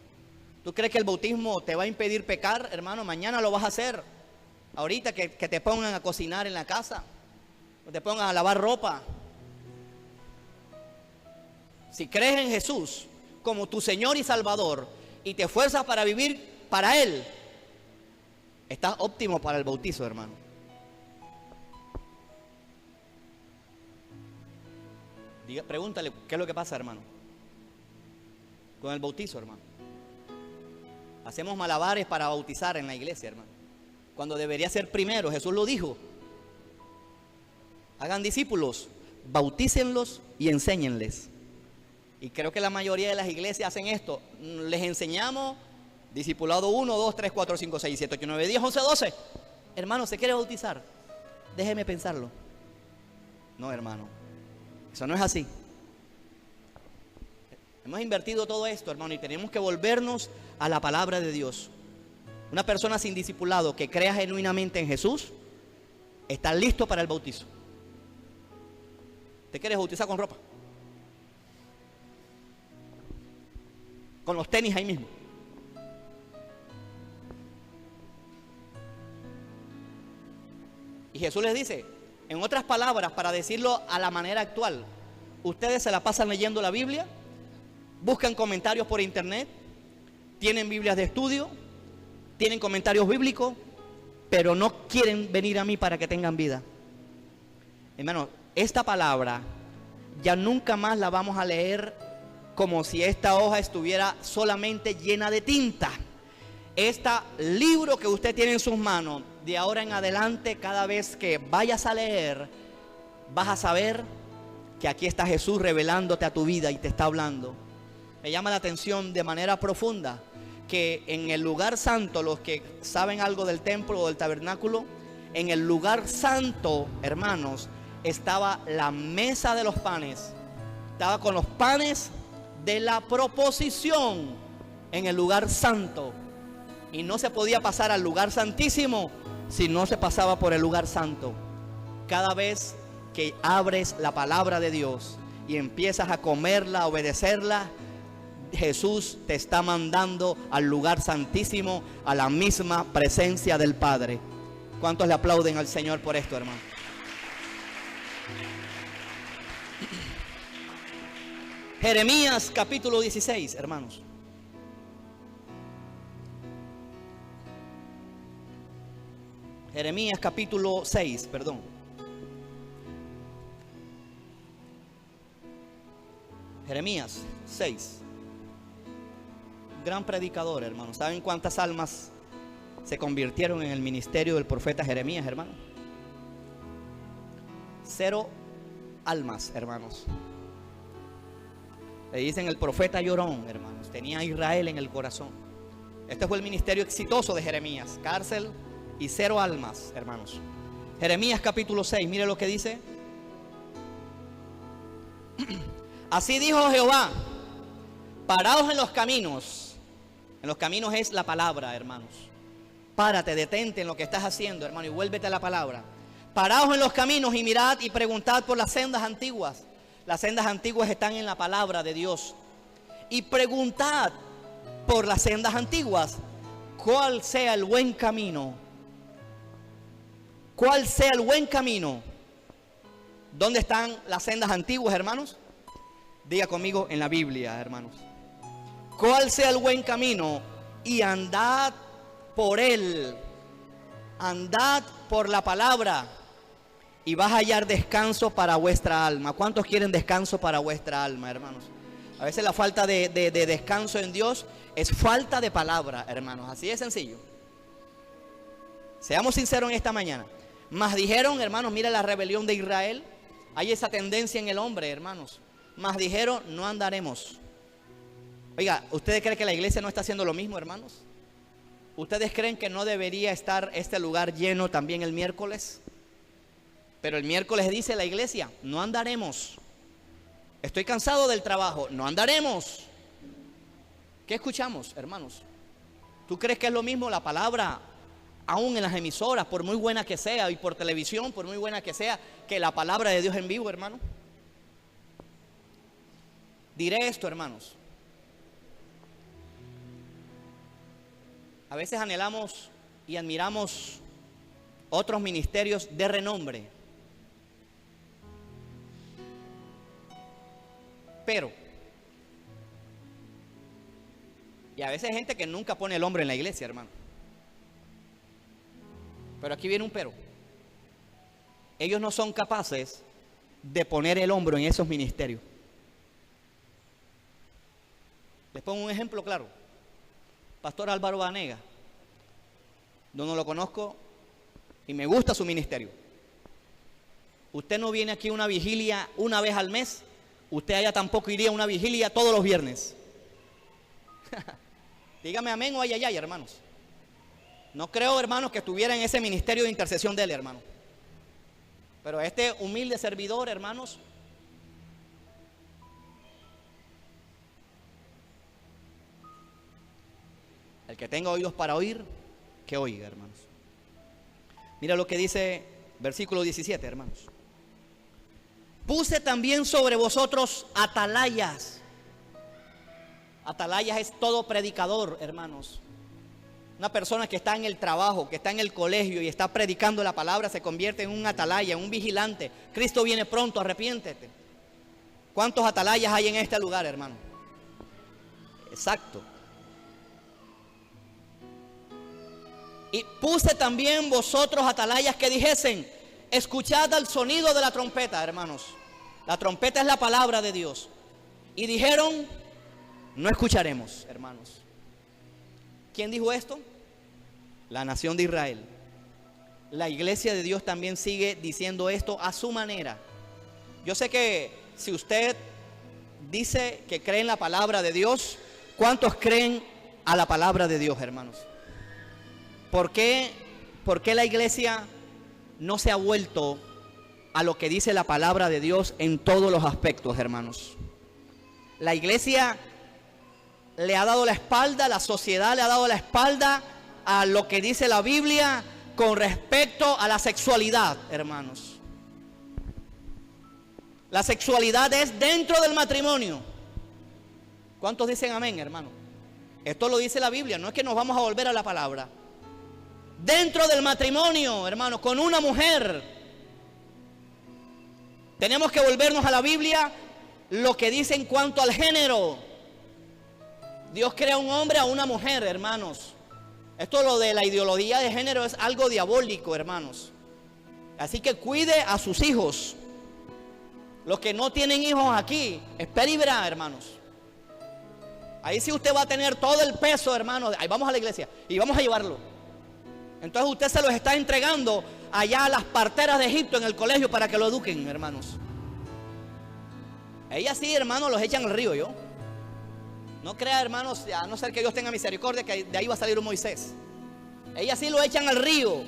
Speaker 2: ¿Tú crees que el bautismo te va a impedir pecar, hermano? Mañana lo vas a hacer. Ahorita que te pongan a cocinar en la casa, o te pongan a lavar ropa. Si crees en Jesús como tu Señor y Salvador y te esfuerzas para vivir para Él, estás óptimo para el bautizo, hermano. Pregúntale, ¿qué es lo que pasa, hermano? Con el bautizo, hermano. Hacemos malabares para bautizar en la iglesia, hermano, cuando debería ser primero. Jesús lo dijo. Hagan discípulos, bautícenlos y enséñenles. Y creo que la mayoría de las iglesias hacen esto. Les enseñamos discipulado 1, 2, 3, 4, 5, 6, 7, 8, 9, 10, 11, 12. Hermano, ¿se quiere bautizar? Déjeme pensarlo. No, hermano, eso no es así. Hemos invertido todo esto, hermano, y tenemos que volvernos a la palabra de Dios. Una persona sin discipulado que crea genuinamente en Jesús está listo para el bautizo. ¿Te quieres bautizar con ropa? Con los tenis ahí mismo. Y Jesús les dice, en otras palabras, para decirlo a la manera actual, ustedes se la pasan leyendo la Biblia, buscan comentarios por internet, tienen Biblias de estudio, tienen comentarios bíblicos, pero no quieren venir a mí para que tengan vida. Hermano, esta palabra ya nunca más la vamos a leer como si esta hoja estuviera solamente llena de tinta. Este libro que usted tiene en sus manos, de ahora en adelante, cada vez que vayas a leer, vas a saber que aquí está Jesús revelándote a tu vida y te está hablando. Me llama la atención de manera profunda que en el lugar santo, los que saben algo del templo o del tabernáculo, en el lugar santo, hermanos, estaba la mesa de los panes. Estaba con los panes de la proposición en el lugar santo. Y no se podía pasar al lugar santísimo si no se pasaba por el lugar santo. Cada vez que abres la palabra de Dios y empiezas a comerla, a obedecerla, Jesús te está mandando al lugar santísimo, a la misma presencia del Padre. ¿Cuántos le aplauden al Señor por esto, hermano? Jeremías capítulo 16, hermanos. Jeremías capítulo 6, perdón. Jeremías 6. Gran predicador, hermano. ¿Saben cuántas almas se convirtieron en el ministerio del profeta Jeremías, hermano? 0 almas, hermanos. Le dicen el profeta llorón, hermanos. Tenía a Israel en el corazón. Este fue el ministerio exitoso de Jeremías. Cárcel y 0 almas, hermanos. Jeremías capítulo 6, mire lo que dice. Así dijo Jehová: paraos en los caminos. En los caminos es la palabra, hermanos. Párate, detente en lo que estás haciendo, hermano, y vuélvete a la palabra. Paraos en los caminos y mirad y preguntad por las sendas antiguas. Las sendas antiguas están en la palabra de Dios. Y preguntad por las sendas antiguas, cuál sea el buen camino. ¿Cuál sea el buen camino? ¿Dónde están las sendas antiguas, hermanos? Diga conmigo, en la Biblia, hermanos. ¿Cuál sea el buen camino? Y andad por él. Andad por la palabra y vas a hallar descanso para vuestra alma. ¿Cuántos quieren descanso para vuestra alma, hermanos? A veces la falta de descanso en Dios es falta de palabra, hermanos. Así de sencillo. Seamos sinceros en esta mañana. Mas dijeron, hermanos, mira la rebelión de Israel. Hay esa tendencia en el hombre, hermanos. Mas dijeron, no andaremos. Oiga, ¿ustedes creen que la iglesia no está haciendo lo mismo, hermanos? ¿Ustedes creen que no debería estar este lugar lleno también el miércoles? Pero el miércoles dice la iglesia, no andaremos. Estoy cansado del trabajo, no andaremos. ¿Qué escuchamos, hermanos? ¿Tú crees que es lo mismo la palabra, aún en las emisoras, por muy buena que sea, y por televisión, por muy buena que sea, que la palabra de Dios en vivo, hermano? Diré esto, hermanos. A veces anhelamos y admiramos otros ministerios de renombre. Pero, y a veces hay gente que nunca pone el hombro en la iglesia, hermano. Pero aquí viene un pero. Ellos no son capaces de poner el hombro en esos ministerios. Les pongo un ejemplo claro. Pastor Álvaro Banega, no lo conozco y me gusta su ministerio. Usted no viene aquí a una vigilia una vez al mes, usted allá tampoco iría a una vigilia todos los viernes. Dígame amén o ay, ay, ay, hermanos. No creo, hermanos, que estuviera en ese ministerio de intercesión de él, hermano. Pero este humilde servidor, hermanos, el que tenga oídos para oír, que oiga, hermanos. Mira lo que dice versículo 17, hermanos. Puse también sobre vosotros atalayas. Atalayas es todo predicador, hermanos. Una persona que está en el trabajo, que está en el colegio y está predicando la palabra, se convierte en un atalaya, un vigilante. Cristo viene pronto, arrepiéntete. ¿Cuántos atalayas hay en este lugar, hermano? Exacto. Y puse también vosotros atalayas que dijesen, escuchad el sonido de la trompeta, hermanos. La trompeta es la palabra de Dios. Y dijeron, no escucharemos, hermanos. ¿Quién dijo esto? La nación de Israel. La iglesia de Dios también sigue diciendo esto a su manera. Yo sé que si usted dice que cree en la palabra de Dios, ¿cuántos creen a la palabra de Dios, hermanos? ¿Por qué la iglesia no se ha vuelto a lo que dice la palabra de Dios en todos los aspectos, hermanos? La iglesia le ha dado la espalda, la sociedad le ha dado la espalda a lo que dice la Biblia con respecto a la sexualidad, hermanos. La sexualidad es dentro del matrimonio. ¿Cuántos dicen amén, hermano? Esto lo dice la Biblia, no es que nos vamos a volver a la palabra. Dentro del matrimonio, hermano, con una mujer. Tenemos que volvernos a la Biblia, lo que dice en cuanto al género. Dios crea un hombre a una mujer, hermanos. Esto lo de la ideología de género es algo diabólico, hermanos. Así que cuide a sus hijos. Los que no tienen hijos aquí, espera y verá, hermanos. Ahí sí usted va a tener todo el peso, hermanos. Ahí vamos a la iglesia y vamos a llevarlo. Entonces usted se los está entregando allá a las parteras de Egipto en el colegio para que lo eduquen, hermanos. Ellas sí, hermanos, los echan al río, yo. No crea, hermanos, a no ser que Dios tenga misericordia, que de ahí va a salir un Moisés. Ellas sí lo echan al río.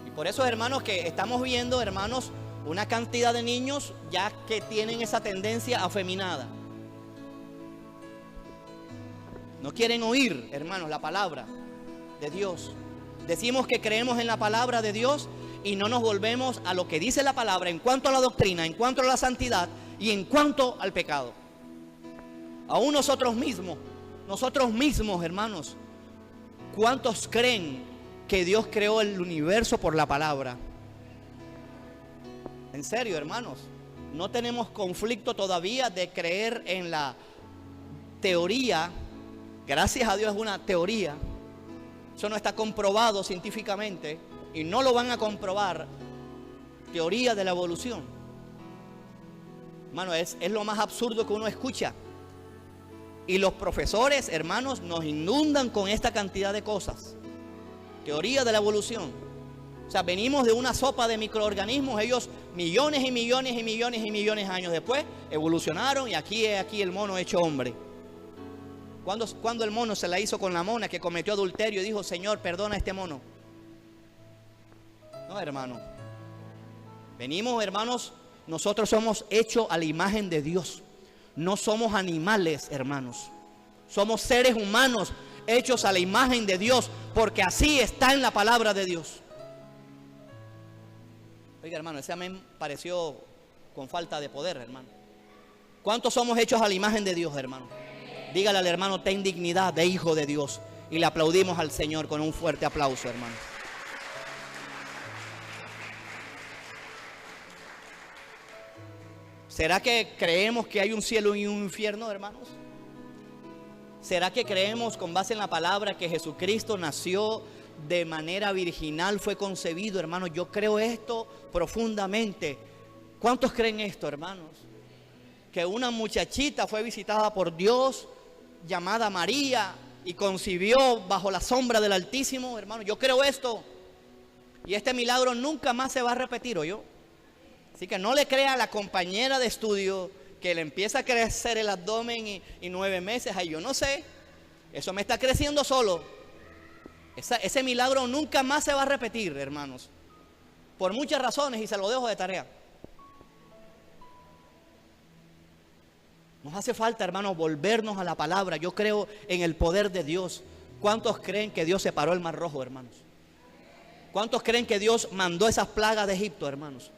Speaker 2: Y por eso, hermanos, que estamos viendo, hermanos, una cantidad de niños ya que tienen esa tendencia afeminada. No quieren oír, hermanos, la palabra de Dios. Decimos que creemos en la palabra de Dios y no nos volvemos a lo que dice la palabra en cuanto a la doctrina, en cuanto a la santidad y en cuanto al pecado. Aún nosotros mismos, hermanos, ¿cuántos creen que Dios creó el universo por la palabra? En serio, hermanos. No tenemos conflicto todavía de creer en la teoría. Gracias a Dios es una teoría. Eso no está comprobado científicamente y no lo van a comprobar. Teoría de la evolución. Hermano, es lo más absurdo que uno escucha. Y los profesores, hermanos, nos inundan con esta cantidad de cosas. Teoría de la evolución. O sea, venimos de una sopa de microorganismos. Ellos millones y millones y millones y millones de años después evolucionaron y aquí el mono hecho hombre. ¿Cuándo el mono se la hizo con la mona que cometió adulterio y dijo, Señor, perdona a este mono? No, hermano. Venimos, hermanos, nosotros somos hechos a la imagen de Dios. No somos animales, hermanos. Somos seres humanos hechos a la imagen de Dios, porque así está en la palabra de Dios. Oiga, hermano, ese amén pareció con falta de poder, hermano. ¿Cuántos somos hechos a la imagen de Dios, hermano? Dígale al hermano, ten dignidad de hijo de Dios. Y le aplaudimos al Señor con un fuerte aplauso, hermano. ¿Será que creemos que hay un cielo y un infierno, hermanos? ¿Será que creemos con base en la palabra que Jesucristo nació de manera virginal, fue concebido, hermanos? Yo creo esto profundamente. ¿Cuántos creen esto, hermanos? Que una muchachita fue visitada por Dios, llamada María, y concibió bajo la sombra del Altísimo, hermano. Yo creo esto. Y este milagro nunca más se va a repetir, ¿oyó? Así que no le crea a la compañera de estudio que le empieza a crecer el abdomen y 9 meses. Ay, yo no sé. Eso me está creciendo solo. Ese milagro nunca más se va a repetir, hermanos. Por muchas razones, y se lo dejo de tarea. Nos hace falta, hermanos, volvernos a la palabra. Yo creo en el poder de Dios. ¿Cuántos creen que Dios separó el Mar Rojo, hermanos? ¿Cuántos creen que Dios mandó esas plagas de Egipto, hermanos?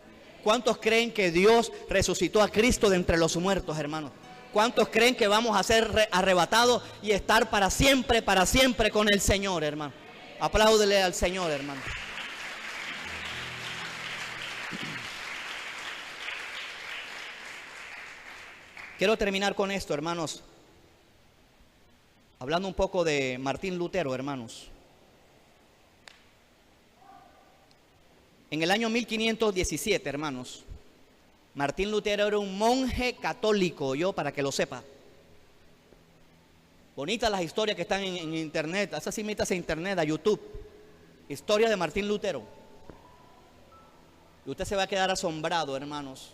Speaker 2: ¿Cuántos creen que Dios resucitó a Cristo de entre los muertos, hermanos? ¿Cuántos creen que vamos a ser arrebatados y estar para siempre con el Señor, hermano? Apláudele al Señor, hermano. Quiero terminar con esto, hermanos. Hablando un poco de Martín Lutero, hermanos. En el año 1517, hermanos, Martín Lutero era un monje católico, yo para que lo sepa. Bonitas las historias que están en internet, esas sí metas en internet, a YouTube. Historia de Martín Lutero. Y usted se va a quedar asombrado, hermanos,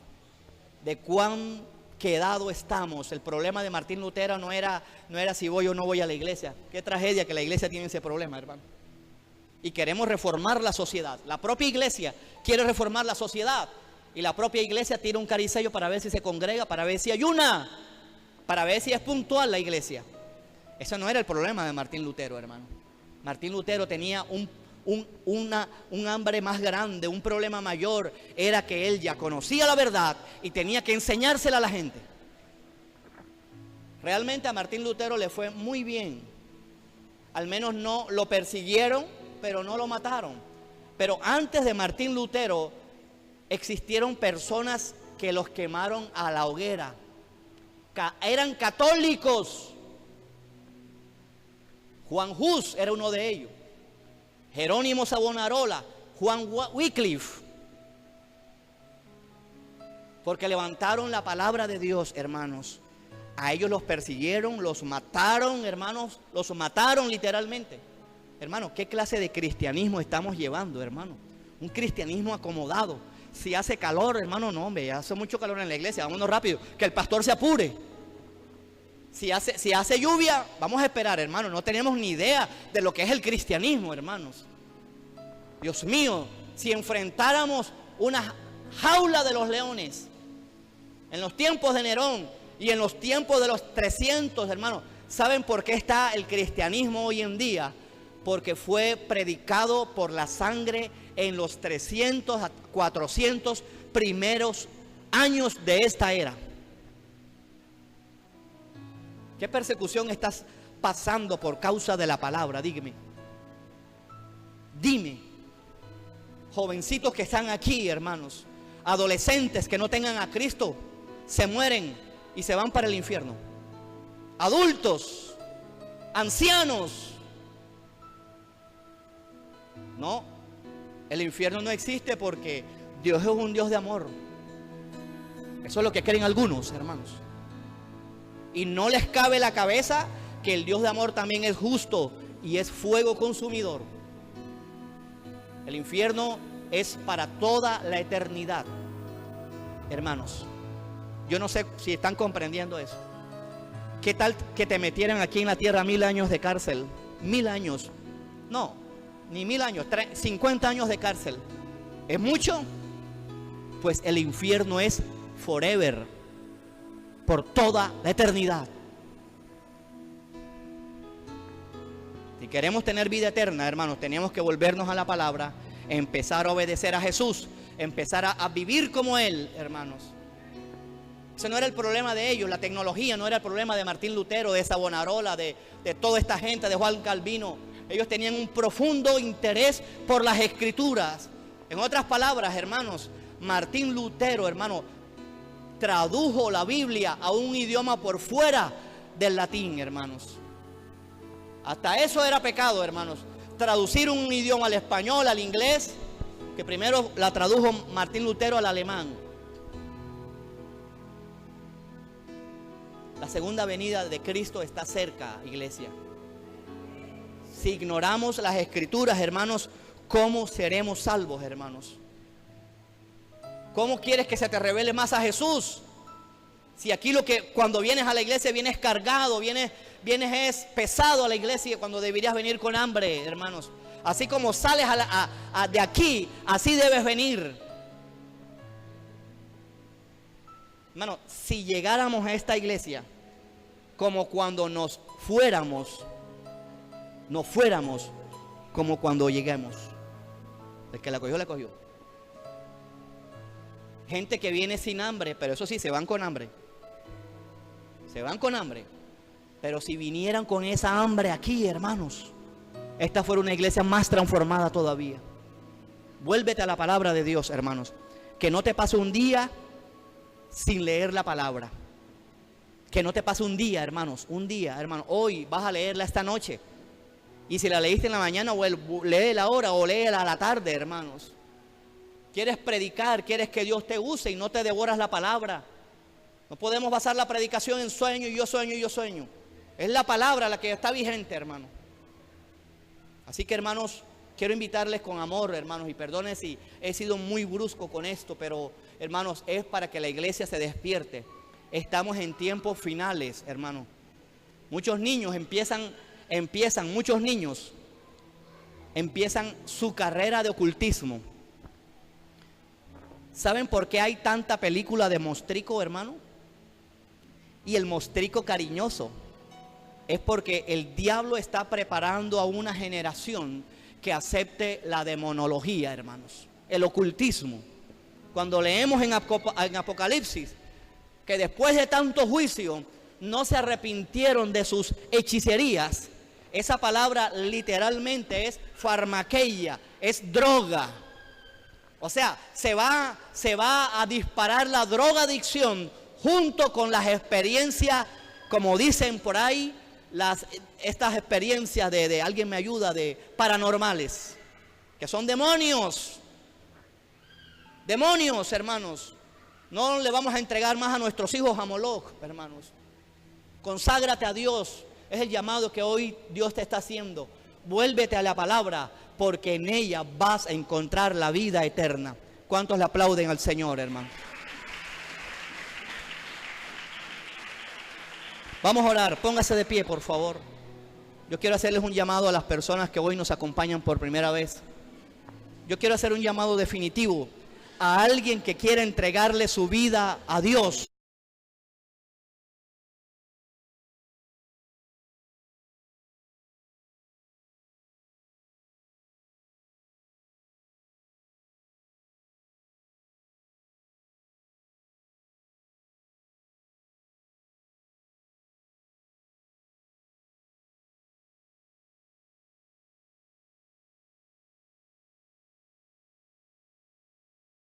Speaker 2: de cuán quedado estamos. El problema de Martín Lutero no era si voy o no voy a la iglesia. Qué tragedia que la iglesia tiene ese problema, hermano. Y queremos reformar la sociedad. La propia iglesia quiere reformar la sociedad. Y la propia iglesia tira un caricello para ver si se congrega, para ver si ayuna, para ver si es puntual la iglesia. Ese no era el problema de Martín Lutero, hermano. Martín Lutero tenía un hambre más grande, un problema mayor. Era que él ya conocía la verdad y tenía que enseñársela a la gente. Realmente a Martín Lutero le fue muy bien. Al menos no lo persiguieron, pero no lo mataron. Pero antes de Martín Lutero existieron personas que los quemaron a la hoguera. Eran católicos. Juan Hus era uno de ellos. Jerónimo Savonarola, Juan Wycliffe. Porque levantaron la palabra de Dios, hermanos. A ellos los persiguieron, los mataron, hermanos. Los mataron literalmente. Hermano, ¿qué clase de cristianismo estamos llevando, hermano? Un cristianismo acomodado. Si hace calor, hermano, no, hombre, hace mucho calor en la iglesia, vámonos rápido, que el pastor se apure. Si hace lluvia, vamos a esperar, hermano. No tenemos ni idea de lo que es el cristianismo, hermanos. Dios mío, si enfrentáramos una jaula de los leones en los tiempos de Nerón y en los tiempos de los 300, hermanos, ¿saben por qué está el cristianismo hoy en día? Porque fue predicado por la sangre en los 300 a 400 primeros años de esta era. ¿Qué persecución estás pasando por causa de la palabra? Dígame. Dime. Jovencitos que están aquí, hermanos. Adolescentes que no tengan a Cristo se mueren y se van para el infierno. Adultos, ancianos. No, el infierno no existe porque Dios es un Dios de amor. Eso es lo que creen algunos, hermanos. Y no les cabe la cabeza que el Dios de amor también es justo y es fuego consumidor. El infierno es para toda la eternidad. Hermanos, yo no sé si están comprendiendo eso. ¿Qué tal que te metieran aquí en la tierra 1000 años de cárcel? 1000 años. No, ni 1000 años, 50 años de cárcel. ¿Es mucho? Pues el infierno es forever, por toda la eternidad. Si queremos tener vida eterna, hermanos, tenemos que volvernos a la palabra, empezar a obedecer a Jesús, empezar a vivir como Él, hermanos. Ese no era el problema de ellos, la tecnología no era el problema de Martín Lutero, de Savonarola, de toda esta gente, de Juan Calvino. Ellos tenían un profundo interés por las Escrituras. En otras palabras, hermanos, Martín Lutero, hermano, tradujo la Biblia a un idioma por fuera del latín, hermanos. Hasta eso era pecado, hermanos. Traducir un idioma al español, al inglés, que primero la tradujo Martín Lutero al alemán. La segunda venida de Cristo está cerca, iglesia. Si ignoramos las Escrituras, hermanos, ¿cómo seremos salvos, hermanos? ¿Cómo quieres que se te revele más a Jesús? Si aquí cuando vienes a la iglesia vienes cargado, vienes es pesado a la iglesia cuando deberías venir con hambre, hermanos. Así como sales de aquí, así debes venir. Hermano, si llegáramos a esta iglesia como cuando nos fuéramos como cuando lleguemos. El que la cogió, la cogió. Gente que viene sin hambre, pero eso sí, se van con hambre. Se van con hambre. Pero si vinieran con esa hambre aquí, hermanos, esta fuera una iglesia más transformada todavía. Vuélvete a la palabra de Dios, hermanos. Que no te pase un día sin leer la palabra. Que no te pase un día, hermanos. Un día, hermano. Hoy vas a leerla esta noche. Y si la leíste en la mañana, léela ahora o léela a la tarde, hermanos. Quieres predicar, quieres que Dios te use y no te devoras la palabra. No podemos basar la predicación en sueño y yo sueño y yo sueño. Es la palabra la que está vigente, hermano. Así que, hermanos, quiero invitarles con amor, hermanos, y perdone si he sido muy brusco con esto, pero, hermanos, es para que la iglesia se despierte. Estamos en tiempos finales, hermano. Muchos niños empiezan su carrera de ocultismo. ¿Saben por qué hay tanta película de mostrico, hermano? Y el mostrico cariñoso. Es porque el diablo está preparando a una generación que acepte la demonología, hermanos. El ocultismo. Cuando leemos en Apocalipsis que después de tanto juicio no se arrepintieron de sus hechicerías. Esa palabra literalmente es farmaqueia, es droga. O sea, se va a disparar la drogadicción junto con las experiencias, como dicen por ahí, estas experiencias de alguien me ayuda, de paranormales, que son demonios. Demonios, hermanos. No le vamos a entregar más a nuestros hijos a Moloch, hermanos. Conságrate a Dios. Es el llamado que hoy Dios te está haciendo. Vuélvete a la palabra, porque en ella vas a encontrar la vida eterna. ¿Cuántos le aplauden al Señor, hermano? Vamos a orar. Póngase de pie, por favor. Yo quiero hacerles un llamado a las personas que hoy nos acompañan por primera vez. Yo quiero hacer un llamado definitivo a alguien que quiere entregarle su vida a Dios.